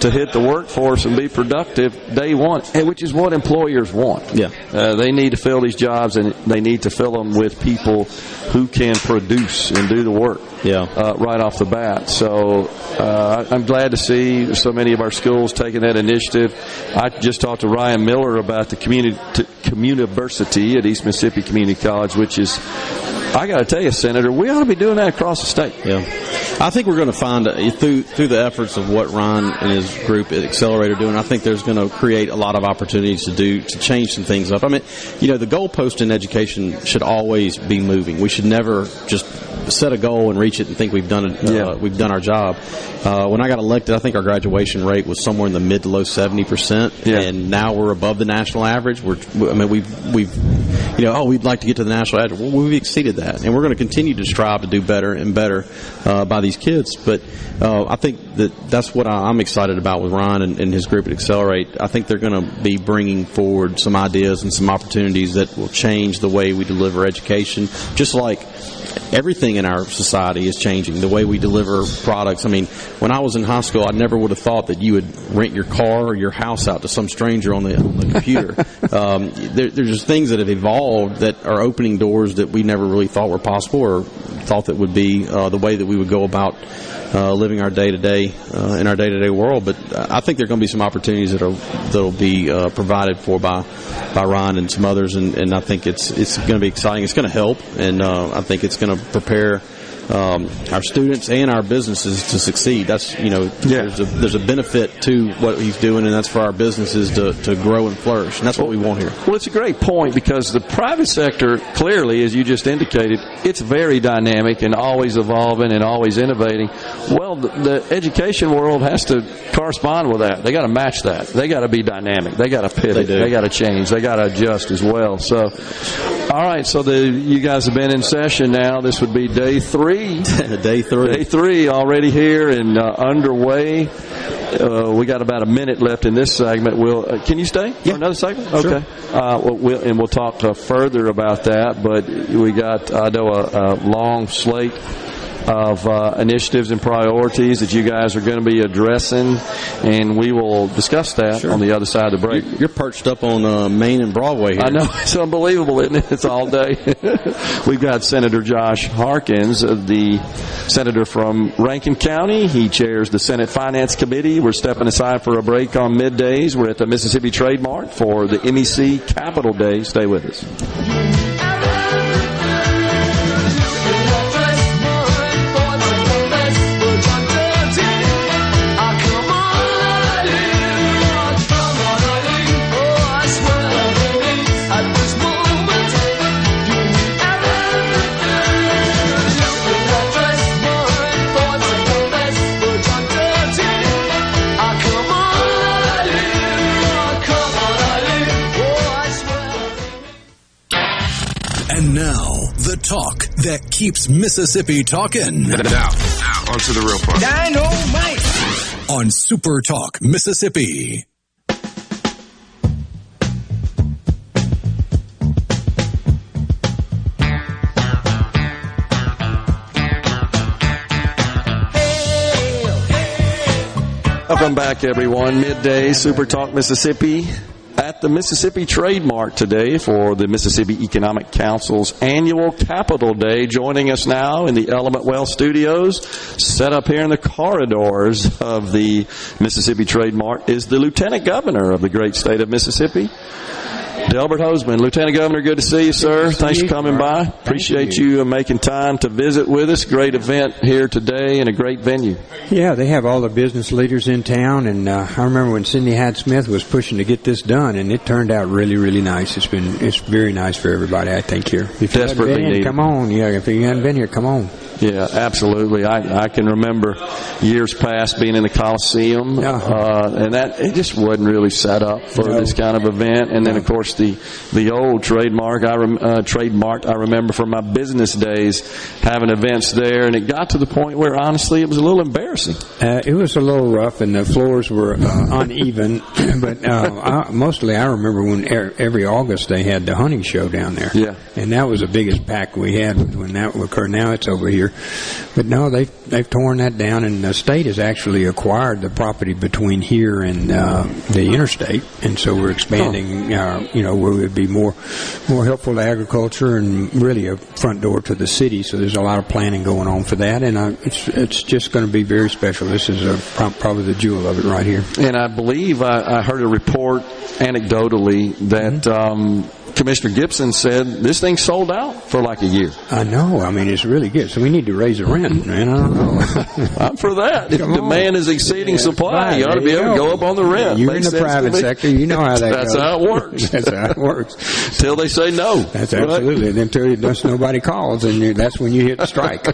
hit the workforce and be productive day one, which is what employers want. Yeah, they need to fill these jobs, and they need to fill them with people who can produce and do the work. Right off the bat. So I'm glad to see so many of our schools taking that initiative. I just talked to Ryan Miller about the Communiversity at East Mississippi Community College, which is, I got to tell you, Senator, we ought to be doing that across the state. Yeah, I think we're going to find through the efforts of what Ron and his group at Accelerate are doing. I think there's going to create a lot of opportunities to change some things up. I mean, you know, the goalpost in education should always be moving. We should never just set a goal and reach it and think we've done it. We've done our job. When I got elected, I think our graduation rate was somewhere in the mid to low 70%, and now we're above the national average. We'd like to get to the national average. Well, we've exceeded that, and we're going to continue to strive to do better and better by these kids. But I think that's what I'm excited about with Ron and his group at Accelerate. I think they're going to be bringing forward some ideas and some opportunities that will change the way we deliver education, just like everything in our society is changing. The way we deliver products. I mean, when I was in high school, I never would have thought that you would rent your car or your house out to some stranger on the computer. There's just things that have evolved that are opening doors that we never really thought were possible or thought that would be the way that we would go about living our day-to-day in our day-to-day world. But I think there are going to be some opportunities that'll be provided for by Ron and some others, and I think it's going to be exciting. It's going to help, and I think it's going to prepare our students and our businesses to succeed. That's, there's a benefit to what he's doing, and that's for our businesses to grow and flourish, and that's what we want here. Well, it's a great point, because the private sector, clearly, as you just indicated, it's very dynamic and always evolving and always innovating. Well, the education world has to correspond with that. They got to match that. They got to be dynamic. They got to pivot. They got to change. They got to adjust as well. So, all right. So you guys have been in session now. This would be day 3. Day three already here and underway. We got about a minute left in this segment. Can you stay for another segment? Sure. Okay. We'll talk further about that. But we got, I know, a long slate of initiatives and priorities that you guys are going to be addressing, and we will discuss that on the other side of the break. You're perched up on Main and Broadway here. I know. It's unbelievable, isn't it? It's all day. We've got Senator Josh Harkins, the senator from Rankin County. He chairs the Senate Finance Committee. We're stepping aside for a break on middays. We're at the Mississippi Trade Mart for the MEC Capital Day. Stay with us. And now, the talk that keeps Mississippi talking. Now, on to the real part. Dynamite! On SuperTalk, Mississippi. Welcome back, everyone. Midday, SuperTalk Mississippi. at the Mississippi Trademark today for the Mississippi Economic Council's annual Capital Day. Joining us now in the Element Well studios, set up here in the corridors of the Mississippi Trademark, is the Lieutenant Governor of the great state of Mississippi, Delbert Hoseman. Lieutenant Governor, good to see you, sir. Thanks for coming by. Appreciate you making time to visit with us. Great event here today and a great venue. Yeah, they have all the business leaders in town, and I remember when Sidney Hyde-Smith was pushing to get this done, and it turned out really, really nice. It's very nice for everybody, I think, here. If you desperately haven't been needed. here, come on. Yeah, if you haven't been here, come on. Yeah, absolutely. I can remember years past being in the Coliseum, and that it just wasn't really set up for this kind of event. And then, of course, the old trademark I remember from my business days having events there, and it got to the point where honestly it was a little embarrassing. It was a little rough, and the floors were uneven. But mostly, I remember when every August they had the hunting show down there. Yeah, and that was the biggest pack we had when that occurred. Now it's over here. But no, they've torn that down, and the state has actually acquired the property between here and the interstate, and so we're expanding. Where it would be more helpful to agriculture and really a front door to the city. So there's a lot of planning going on for that, and it's just going to be very special. This is probably the jewel of it right here. And I believe I heard a report anecdotally that. Commissioner Gibson said this thing sold out for like a year. I know. I mean, it's really good. So we need to raise the rent, man. I don't know. I'm for that. If demand is exceeding supply, you ought to be able to go up on the rent. You're in the private sector. You know how that goes. That's how it works. That's how it works. Till they say no. That's absolutely. And until nobody calls, and that's when you hit the strike.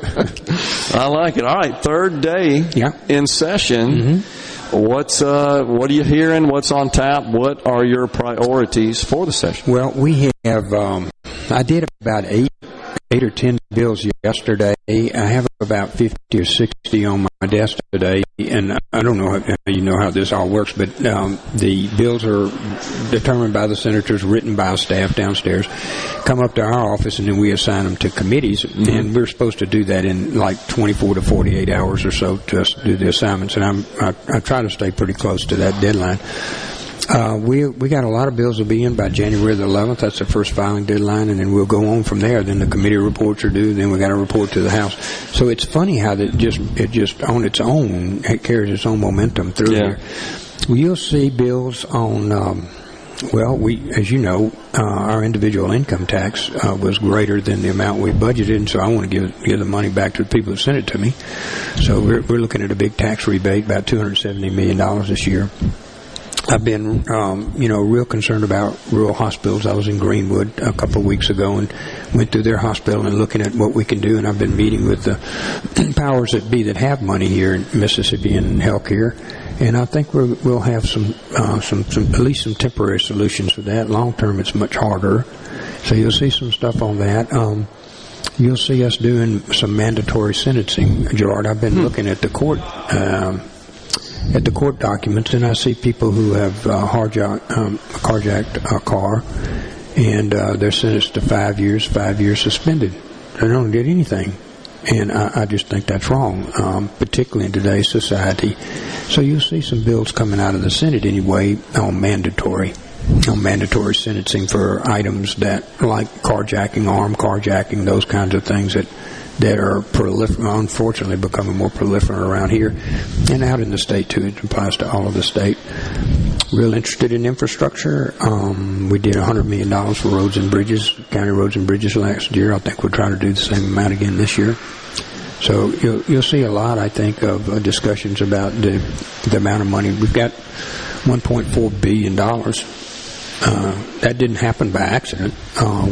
I like it. All right, third day in session. What are you hearing? What's on tap? What are your priorities for the session? Well, we have, I did about 8 or 10 bills yesterday. I have about 50 or 60 on my desk today, and I don't know how you know how this all works, but the bills are determined by the senators, written by staff downstairs, come up to our office, and then we assign them to committees, and we're supposed to do that in like 24 to 48 hours or so to do the assignments, and I try to stay pretty close to that deadline. We got a lot of bills will be in by January the 11th. That's the first filing deadline, and then we'll go on from there. Then the committee reports are due. Then we got to report to the House. So it's funny how it just on its own it carries its own momentum through here. You'll see bills on. As you know, our individual income tax was greater than the amount we budgeted, and so I want to give the money back to the people who sent it to me. So we're looking at a big tax rebate, about $270 million this year. I've been, real concerned about rural hospitals. I was in Greenwood a couple of weeks ago and went through their hospital and looking at what we can do. And I've been meeting with the powers that be that have money here in Mississippi in healthcare. And I think we'll have some at least some temporary solutions for that. Long term, it's much harder. So you'll see some stuff on that. You'll see us doing some mandatory sentencing, Gerard. I've been looking at the court. At the court documents, and I see people who have carjacked a car, and they're sentenced to 5 years suspended. They don't get anything, and I just think that's wrong, particularly in today's society. So you'll see some bills coming out of the Senate anyway on mandatory sentencing for items that like carjacking, armed carjacking, those kinds of things that are unfortunately becoming more proliferant around here and out in the state too. It applies to all of the state. Real interested in infrastructure. We did $100 million for roads and bridges, county roads and bridges last year. I think we'll try to do the same amount again this year. So you'll see a lot, I think, of discussions about the amount of money. We've got $1.4 billion. That didn't happen by accident.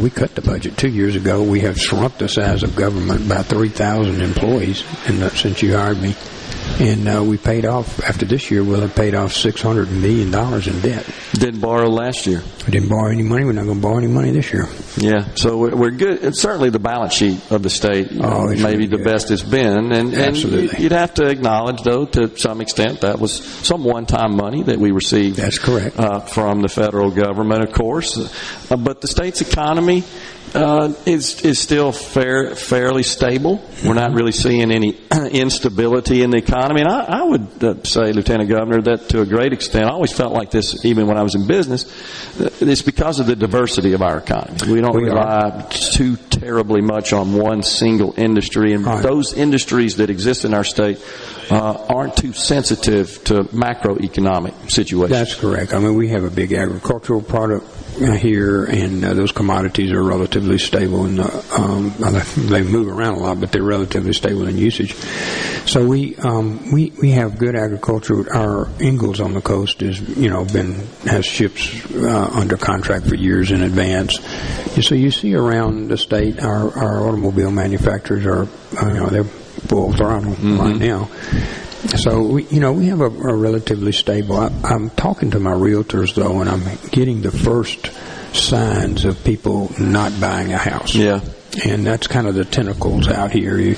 We cut the budget 2 years ago. We have shrunk the size of government by 3,000 employees since you hired me. And we paid off, after this year, we'll have paid off $600 million in debt. Didn't borrow last year. We didn't borrow any money. We're not going to borrow any money this year. Yeah, so we're good. It's certainly the balance sheet of the state maybe the best it's been. And absolutely. You'd have to acknowledge, though, to some extent, that was some one-time money that we received. That's correct. From the federal government, of course. But the state's economy is still fairly stable. We're not really seeing any instability in the economy. economy. And I would say, Lieutenant Governor, that to a great extent, I always felt like this even when I was in business, it's because of the diversity of our economy. We don't rely too terribly much on one single industry, and those industries that exist in our state aren't too sensitive to macroeconomic situations. That's correct. I mean, we have a big agricultural product here, and those commodities are relatively stable, and they move around a lot, but they're relatively stable in usage. So we have good agriculture. Our Ingalls on the coast has ships under contract for years in advance. So you see around the state, our automobile manufacturers are they're full throttle right now. So we have a relatively stable. I'm talking to my realtors though, and I'm getting the first signs of people not buying a house. Yeah. And that's kind of the tentacles out here. You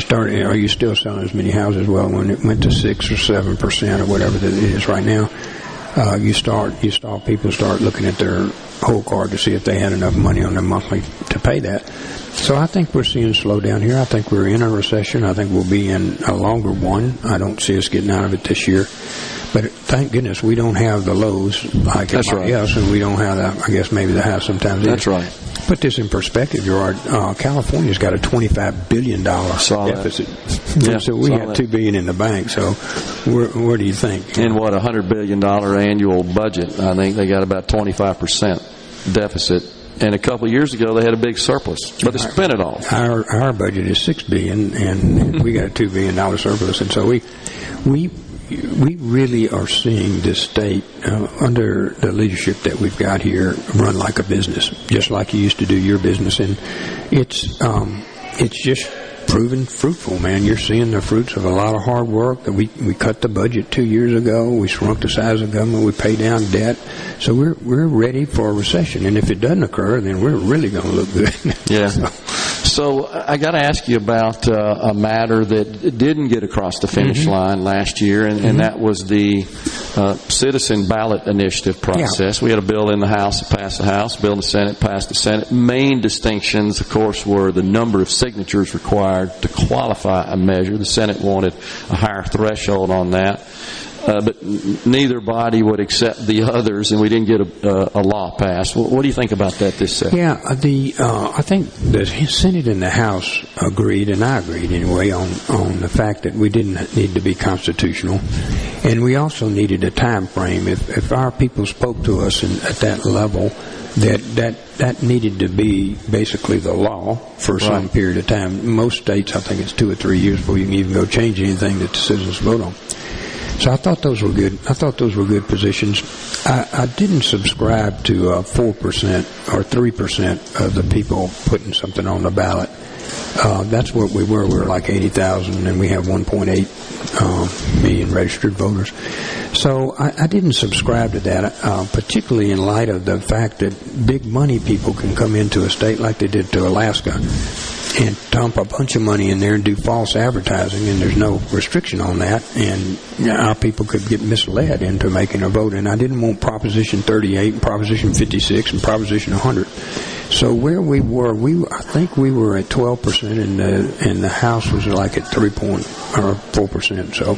start. Are you still selling as many houses? Well, when it went to 6 or 7% or whatever that it is right now, people start looking at their whole card to see if they had enough money on their monthly to pay that. So I think we're seeing a slowdown here. I think we're in a recession. I think we'll be in a longer one. I don't see us getting out of it this year. But thank goodness we don't have the lows like everybody else, and we don't have I guess maybe the highs sometimes. That's right. Put this in perspective, Gerard. California's got a $25 billion deficit. Yeah, so we have $2 billion in the bank. So where do you think? In what, $100 billion annual budget, I think they got about 25% deficit. And a couple of years ago, they had a big surplus, but they spent it all. Our budget is $6 billion, and we got a $2 billion surplus, and so we really are seeing this state under the leadership that we've got here run like a business, just like you used to do your business, and it's just proven fruitful, man. You're seeing the fruits of a lot of hard work. We cut the budget 2 years ago. We shrunk the size of government. We paid down debt. So we're ready for a recession. And if it doesn't occur, then we're really going to look good. Yeah. So I got to ask you about a matter that didn't get across the finish line last year, and that was the citizen ballot initiative process. We had a bill in the House that passed the House, a bill in the Senate passed the Senate. Main distinctions, of course, were the number of signatures required to qualify a measure. The Senate wanted a higher threshold on that. But neither body would accept the others, and we didn't get a law passed. What do you think about that this session? Yeah, I think the Senate and the House agreed, and I agreed anyway, on the fact that we didn't need to be constitutional, and we also needed a time frame. If our people spoke to us at that level, that needed to be basically the law for some period of time. Most states, I think it's 2 or 3 years before you can even go change anything that the citizens vote on. So I thought those were good. I thought those were good positions. I didn't subscribe to 4% or 3% of the people putting something on the ballot. That's what we were. We were like 80,000, and we have 1.8 million registered voters. So I didn't subscribe to that, particularly in light of the fact that big money people can come into a state like they did to Alaska and dump a bunch of money in there and do false advertising, and there's no restriction on that, and our people could get misled into making a vote. And I didn't want Proposition 38 and Proposition 56 and Proposition 100. So where we were, I think we were at 12%, and the House was like at 4%. So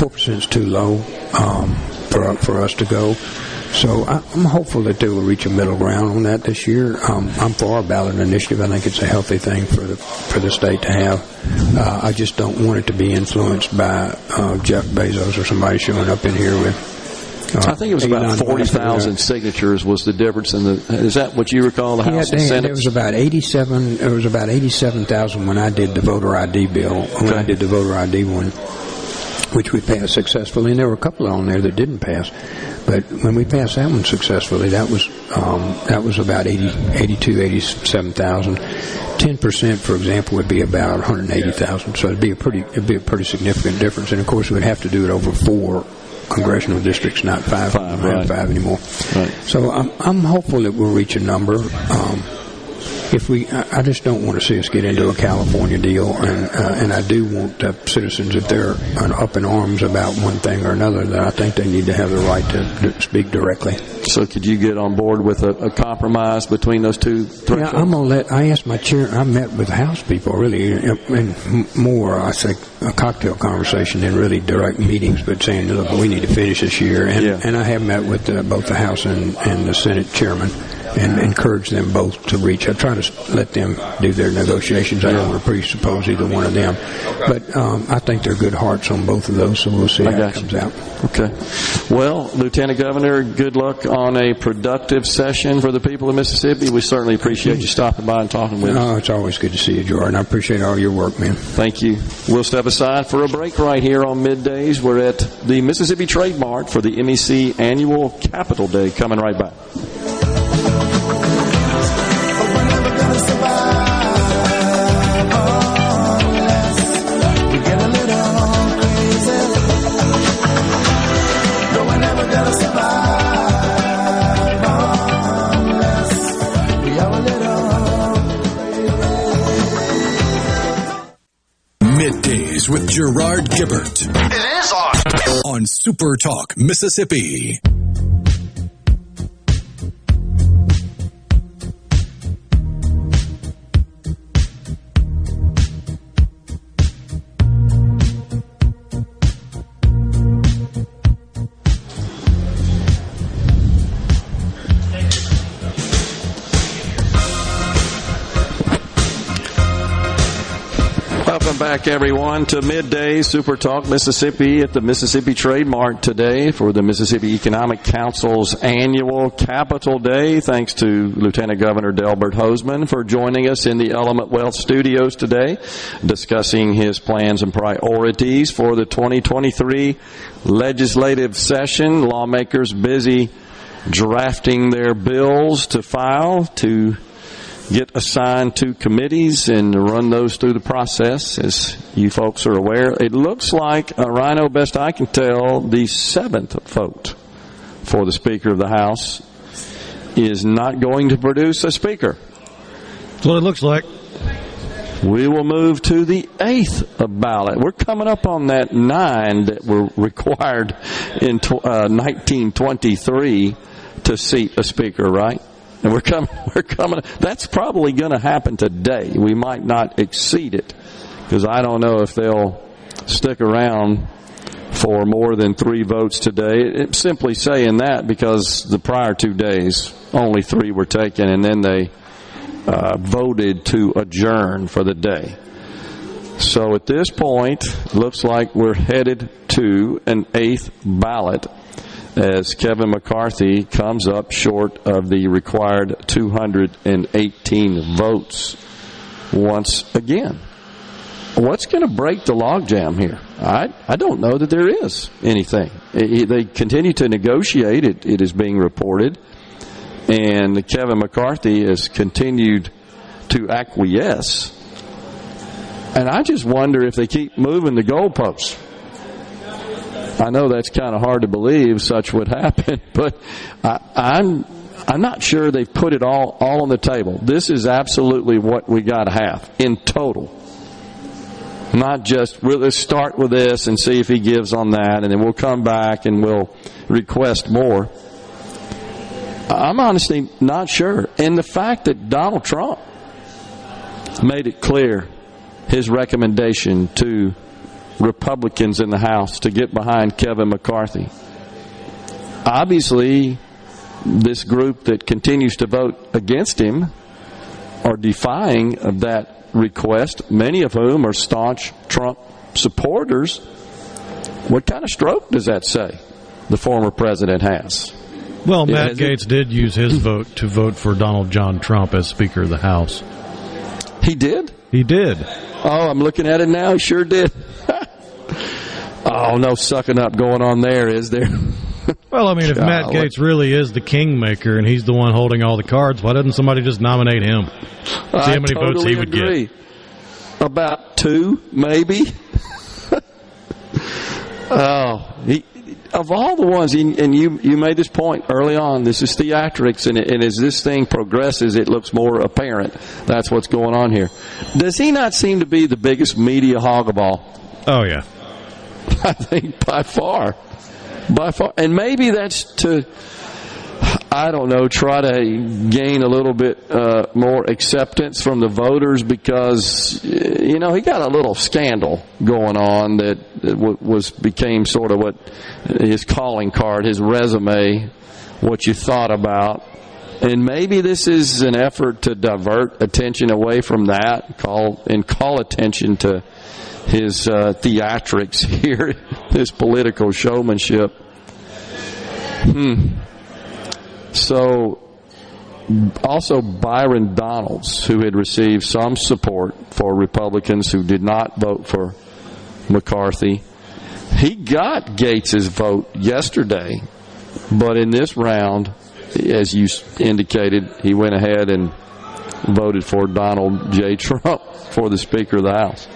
4% is too low for us to go. So I'm hopeful that they will reach a middle ground on that this year. I'm for a ballot initiative. I think it's a healthy thing for the state to have. I just don't want it to be influenced by Jeff Bezos or somebody showing up in here with. I think it was about 40,000 signatures was the difference in the. Is that what you recall? The House and Senate. It was about 87. It was about 87,000 when I did the voter ID bill. When I did the voter ID one, which we passed successfully, and there were a couple on there that didn't pass. But when we passed that one successfully, that was about 87,000. 10%, for example, would be about 180,000. So it'd be a pretty significant difference. And of course, we'd have to do it over 4 congressional districts, not 5. We don't have 5 anymore. Right. So I'm hopeful that we'll reach a number. I just don't want to see us get into a California deal, and I do want citizens, if they're up in arms about one thing or another, that I think they need to have the right to speak directly. So could you get on board with a compromise between those two thresholds? Yeah, I asked my chair, I met with House people, really, and more, I think, a cocktail conversation than really direct meetings, but saying, look, we need to finish this year. And I have met with both the House and the Senate chairman and encourage them both to reach. I try to let them do their negotiations. I don't want to presuppose either one of them. But I think they're good hearts on both of those, so we'll see how it comes out. Okay. Well, Lieutenant Governor, good luck on a productive session for the people of Mississippi. We certainly appreciate you stopping by and talking with us. Oh, it's always good to see you, Jordan. I appreciate all your work, man. Thank you. We'll step aside for a break right here on Middays. We're at the Mississippi Trade Mart for the MEC Annual Capital Day. Coming right back. Middays with Gerard Gibert. It is on SuperTalk, Mississippi. Welcome back, everyone, to Midday Super Talk Mississippi at the Mississippi Trade Mart today for the Mississippi Economic Council's annual Capital Day. Thanks to Lieutenant Governor Delbert Hosemann for joining us in the Element Wealth Studios today, discussing his plans and priorities for the 2023 legislative session. Lawmakers busy drafting their bills to file to get assigned to committees and run those through the process. As you folks are aware, it looks like, Rhino, best I can tell, the 7th vote for the Speaker of the House is not going to produce a Speaker. That's what it looks like. We will move to the 8th ballot. We're coming up on that 9 that were required in 1923 to seat a Speaker, right? And we're coming. That's probably going to happen today. We might not exceed it, because I don't know if they'll stick around for more than 3 votes today. It's simply saying that because the prior 2 days, only 3 were taken, and then they voted to adjourn for the day. So at this point, looks like we're headed to an 8th ballot, as Kevin McCarthy comes up short of the required 218 votes once again. What's going to break the logjam here? I don't know that there is anything. They continue to negotiate, it is being reported, and Kevin McCarthy has continued to acquiesce. And I just wonder if they keep moving the goalposts. I know that's kind of hard to believe such would happen, but I'm not sure they've put it all on the table. This is absolutely what we got to have in total. Not just, let's start with this and see if he gives on that, and then we'll come back and we'll request more. I'm honestly not sure. And the fact that Donald Trump made it clear his recommendation to Republicans in the House to get behind Kevin McCarthy. Obviously, this group that continues to vote against him are defying of that request, many of whom are staunch Trump supporters. What kind of stroke does that say the former president has? Well, Matt Gaetz did use his vote to vote for Donald John Trump as Speaker of the House. He did? He did. Oh, I'm looking at it now. He sure did. Oh, no sucking up going on there, is there? Well, I mean, if Matt Gaetz really is the kingmaker and he's the one holding all the cards, why doesn't somebody just nominate him? See how many votes he would get. About 2, maybe. of all the ones, and you made this point early on, this is theatrics, and as this thing progresses, it looks more apparent. That's what's going on here. Does he not seem to be the biggest media hog of all? Oh, yeah. I think by far. And maybe that's to, I don't know, try to gain a little bit more acceptance from the voters because, he got a little scandal going on that became sort of what his calling card, his resume, what you thought about. And maybe this is an effort to divert attention away from that, call attention to his theatrics here, his political showmanship. So, also Byron Donalds, who had received some support for Republicans who did not vote for McCarthy, he got Gates's vote yesterday, but in this round, as you indicated, he went ahead and voted for Donald J. Trump for the Speaker of the House.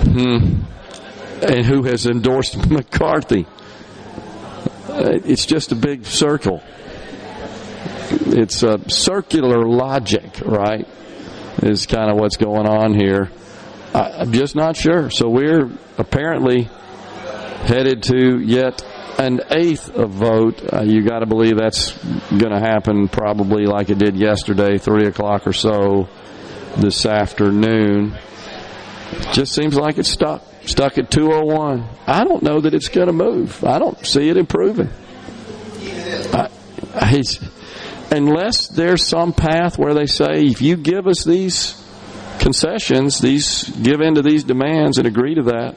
And who has endorsed McCarthy. It's just a big circle. It's a circular logic, right? Is kind of what's going on here. I'm just not sure. So we're apparently headed to yet an eighth of vote. You got to believe that's going to happen probably like it did yesterday, 3 o'clock or so this afternoon. Just seems like it's stuck at 201. I don't know that it's going to move. I don't see it improving. Unless there's some path where they say, if you give us these concessions, give in to these demands and agree to that,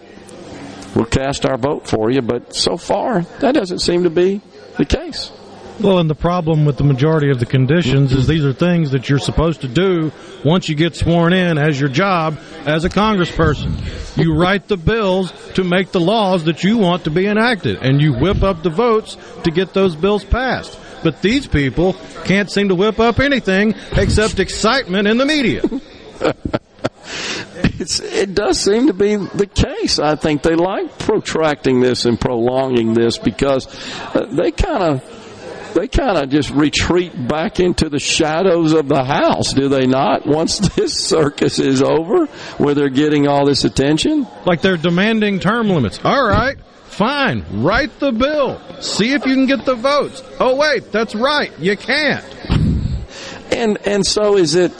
we'll cast our vote for you. But so far, that doesn't seem to be the case. Well, and the problem with the majority of the conditions is these are things that you're supposed to do once you get sworn in as your job as a congressperson. You write the bills to make the laws that you want to be enacted, and you whip up the votes to get those bills passed. But these people can't seem to whip up anything except excitement in the media. It does seem to be the case. I think they like protracting this and prolonging this because they kind of just retreat back into the shadows of the House, do they not? Once this circus is over, where they're getting all this attention, like they're demanding term limits. All right, fine, write the bill. See if you can get the votes. Oh wait, that's right, you can't. And so is it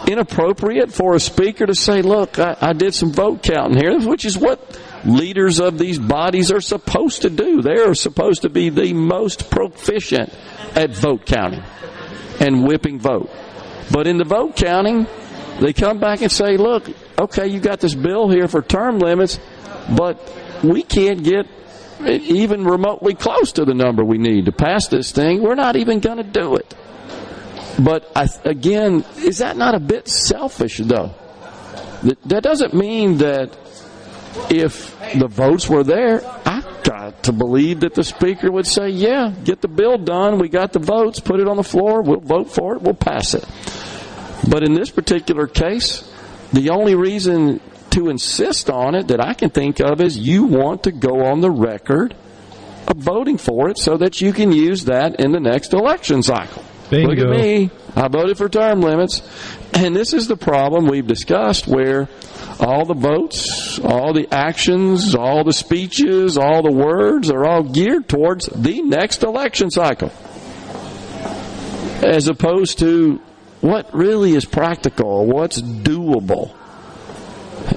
inappropriate for a speaker to say, look, I did some vote counting here, which is what leaders of these bodies are supposed to do. They are supposed to be the most proficient at vote counting and whipping vote. But in the vote counting, they come back and say, look, okay, you got this bill here for term limits, but we can't get even remotely close to the number we need to pass this thing. We're not even going to do it. But again, is that not a bit selfish, though? That doesn't mean that if the votes were there, I got to believe that the speaker would say, yeah, get the bill done. We got the votes. Put it on the floor. We'll vote for it. We'll pass it. But in this particular case, the only reason to insist on it that I can think of is you want to go on the record of voting for it so that you can use that in the next election cycle. Bingo. Look at me. I voted for term limits. And this is the problem we've discussed where all the votes, all the actions, all the speeches, all the words are all geared towards the next election cycle. As opposed to what really is practical, what's doable.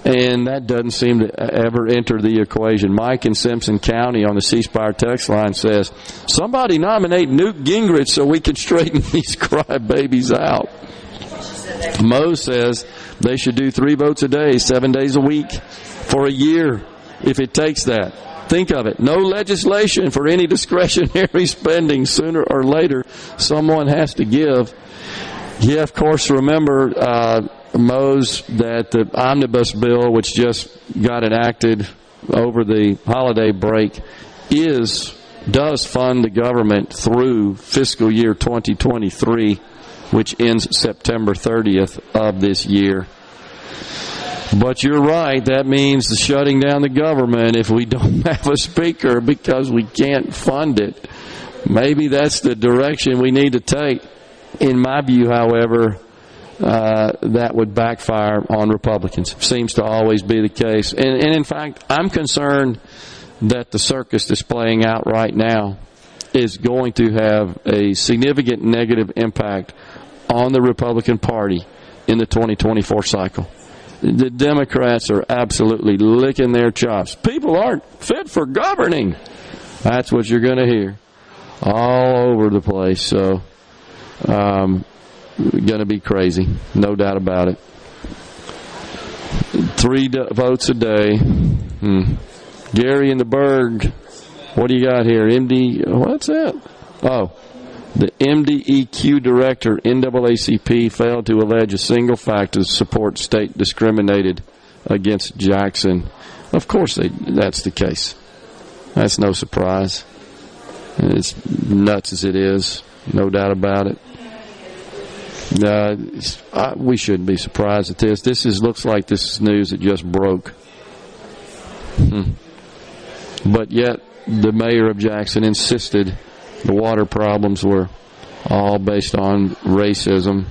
And that doesn't seem to ever enter the equation. Mike in Simpson County on the C Spire text line says, somebody nominate Newt Gingrich so we can straighten these crybabies out. Mo says they should do 3 votes a day, 7 days a week for a year if it takes that. Think of it. No legislation for any discretionary spending. Sooner or later, someone has to give. Yeah, of course, remember, Mose, that the omnibus bill, which just got enacted over the holiday break, does fund the government through fiscal year 2023, which ends September 30th of this year. But you're right. That means shutting down the government if we don't have a speaker because we can't fund it. Maybe that's the direction we need to take. In my view, however, that would backfire on Republicans. Seems to always be the case. And in fact, I'm concerned that the circus that's playing out right now is going to have a significant negative impact on the Republican Party in the 2024 cycle. The Democrats are absolutely licking their chops. People aren't fit for governing. That's what you're going to hear all over the place. So, going to be crazy, no doubt about it. 3 votes a day. Gary in the Berg, what do you got here? What's that? Oh, the MDEQ director, NAACP, failed to allege a single fact to support state discriminated against Jackson. Of course that's the case. That's no surprise. It's nuts as it is, no doubt about it. We shouldn't be surprised at this. Looks like this is news that just broke. But yet, the mayor of Jackson insisted the water problems were all based on racism.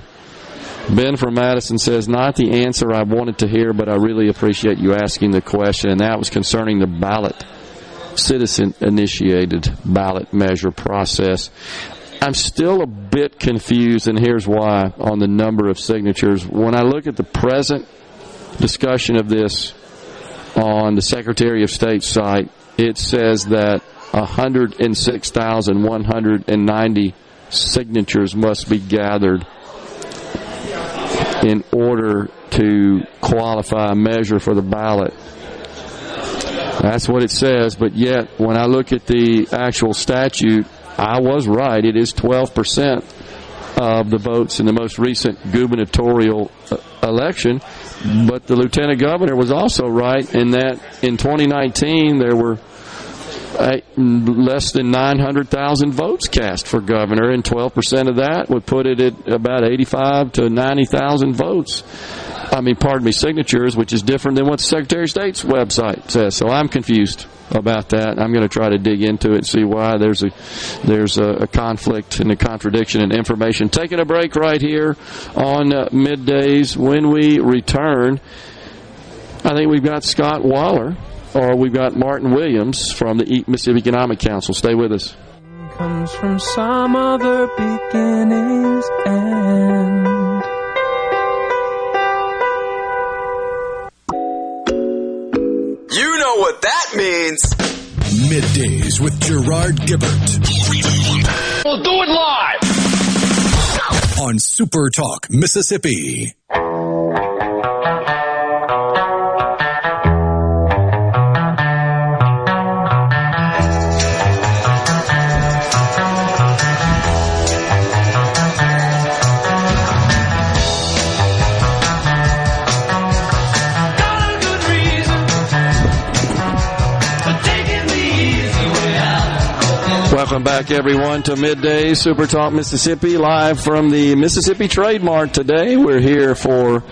Ben from Madison says, not the answer I wanted to hear, but I really appreciate you asking the question. And that was concerning the ballot, citizen-initiated ballot measure process. I'm still a bit confused, and here's why, on the number of signatures. When I look at the present discussion of this on the Secretary of State's site, it says that 106,190 signatures must be gathered in order to qualify a measure for the ballot. That's what it says, but yet when I look at the actual statute, I was right. It is 12% of the votes in the most recent gubernatorial election, but the lieutenant governor was also right in that in 2019 there were less than 900,000 votes cast for governor, and 12% of that would put it at about 85 to 90,000 votes. Signatures, which is different than what the Secretary of State's website says. So I'm confused about that. I'm going to try to dig into it and see why there's a conflict and a contradiction in information. Taking a break right here on Middays. When we return, I think we've got Scott Waller, or we've got Martin Williams from the Mississippi Economic Council. Stay with us. Comes from some other beginning's end. You know what that means. Middays with Gerard Gibert. We'll do it live on SuperTalk Mississippi. Welcome back, everyone, to Midday Super Talk Mississippi, live from the Mississippi Trade Mart today. We're here for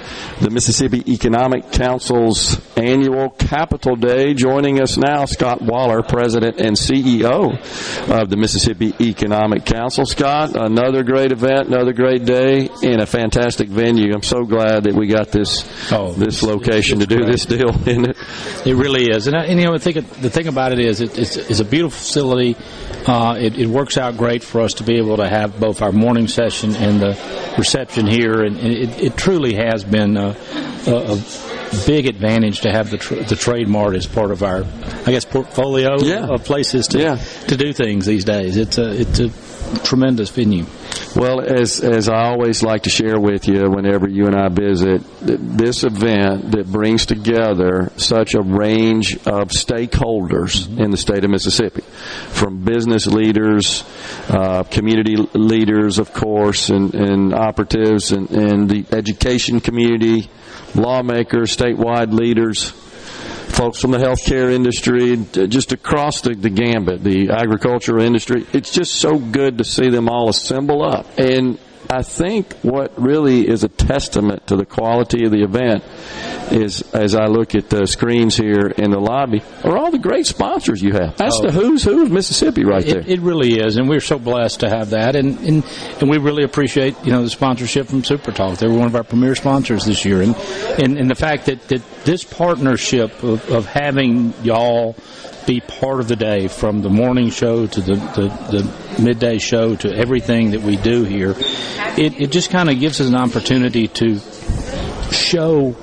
the Mississippi Economic Council's annual Capital Day. Joining us now, Scott Waller, President and CEO of the Mississippi Economic Council. Scott, another great event, another great day, in a fantastic venue. I'm so glad that we got this location to do this deal, isn't it? It really is. And I think the thing about it is it's a beautiful facility. It works out great for us to be able to have both our morning session and the reception here, and it truly has been a big advantage to have the Trade Mart as part of our, portfolio of places to do things these days. It's a tremendous venue. Well, as I always like to share with you whenever you and I visit, this event that brings together such a range of stakeholders in the state of Mississippi, from business leaders, community leaders, of course, and operatives, and the education community, lawmakers, statewide leaders, folks from the healthcare industry, just across the gambit, the agricultural industry. It's just so good to see them all assemble up. And I think what really is a testament to the quality of the event is, as I look at the screens here in the lobby, are all the great sponsors you have. That's the who's who of Mississippi right there. It really is, and we're so blessed to have that, and we really appreciate the sponsorship from SuperTalk. They were one of our premier sponsors this year, and the fact that this partnership of having y'all be part of the day, from the morning show to the midday show to everything that we do here, it just kind of gives us an opportunity to show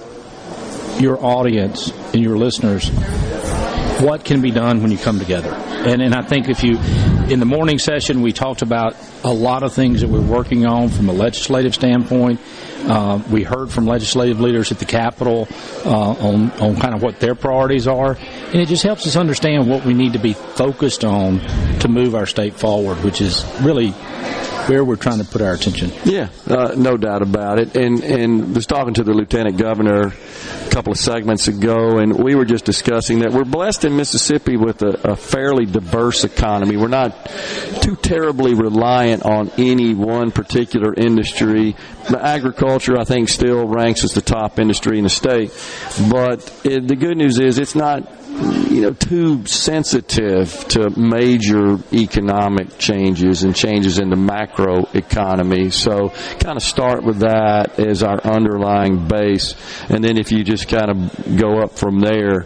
your audience and your listeners what can be done when you come together. And I think in the morning session, we talked about a lot of things that we're working on from a legislative standpoint. We heard from legislative leaders at the Capitol on kind of what their priorities are. And it just helps us understand what we need to be focused on to move our state forward, which is really where we're trying to put our attention. Yeah, no doubt about it. And was talking to the Lieutenant Governor a couple of segments ago, and we were just discussing that we're blessed in Mississippi with a fairly diverse economy. We're not too terribly reliant on any one particular industry. The agriculture, I think, still ranks as the top industry in the state. But the good news is it's not too sensitive to major economic changes and changes in the macro economy. So kind of start with that as our underlying base. And then if you just kind of go up from there,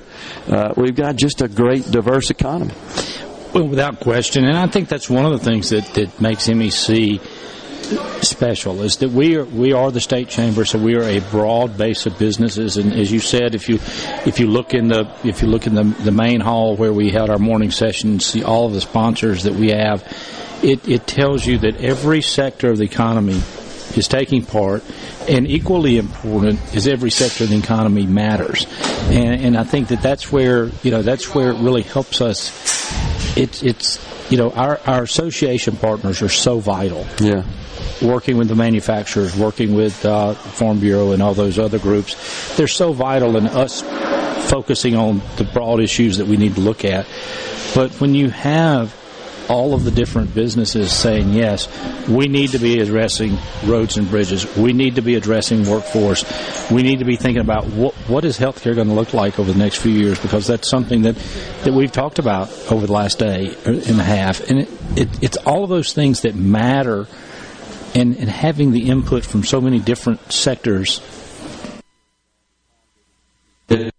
we've got just a great diverse economy. Well, without question. And I think that's one of the things that makes MEC special, is that we are the state chamber, so we are a broad base of businesses. And as you said, if you look in the main hall where we held our morning session and see all of the sponsors that we have, it tells you that every sector of the economy is taking part, and equally important is every sector of the economy matters. And I think that's where it really helps us. It's our association partners are so vital. Yeah. Working with the manufacturers, working with Farm Bureau and all those other groups, they're so vital in us focusing on the broad issues that we need to look at. But when you have all of the different businesses saying, yes, we need to be addressing roads and bridges, we need to be addressing workforce, we need to be thinking about what is healthcare going to look like over the next few years, because that's something that we've talked about over the last day and a half. And it's all of those things that matter. And having the input from so many different sectors. A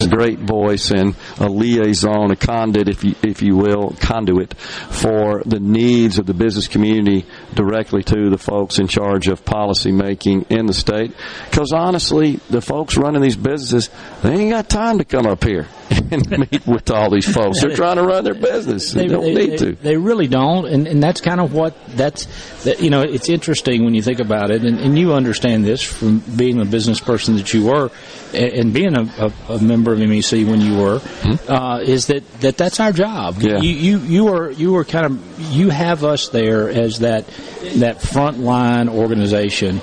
great voice and a liaison, a conduit, if you will, conduit for the needs of the business community directly to the folks in charge of policy making in the state. Because honestly, the folks running these businesses, they ain't got time to come up here and meet with all these folks. They're trying to run their business. They don't need to. They really don't, and that's kind of it's interesting when you think about it, and you understand this from being a business person that you were, and being a member of MEC when you were, is that's our job. Yeah. You have us there as that frontline organization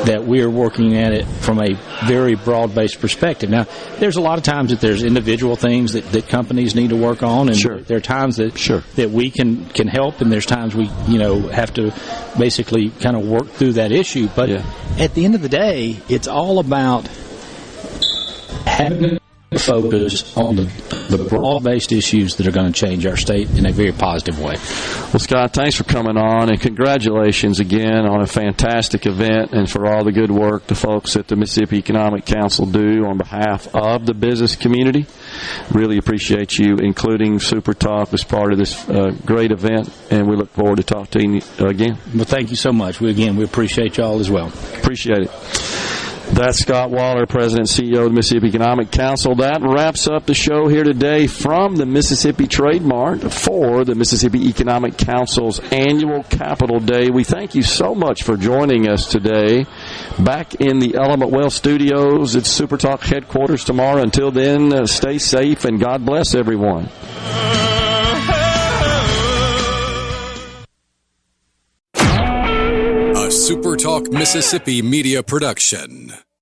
that we are working at it from a very broad-based perspective. Now, there's a lot of times that there's individual things that companies need to work on, and there are times that we can help, and there's times we have to basically kind of work through that issue. But at the end of the day, it's all about having a focus on the broad-based issues that are going to change our state in a very positive way. Well, Scott, thanks for coming on, and congratulations again on a fantastic event and for all the good work the folks at the Mississippi Economic Council do on behalf of the business community. Really appreciate you including SuperTalk as part of this great event, and we look forward to talking to you again. Well, thank you so much. We appreciate y'all as well. Appreciate it. That's Scott Waller, President and CEO of the Mississippi Economic Council. That wraps up the show here today from the Mississippi Trade Mart for the Mississippi Economic Council's annual Capital Day. We thank you so much for joining us today. Back in the Element Well Studios at SuperTalk headquarters tomorrow. Until then, stay safe and God bless everyone. SuperTalk Mississippi Media Production.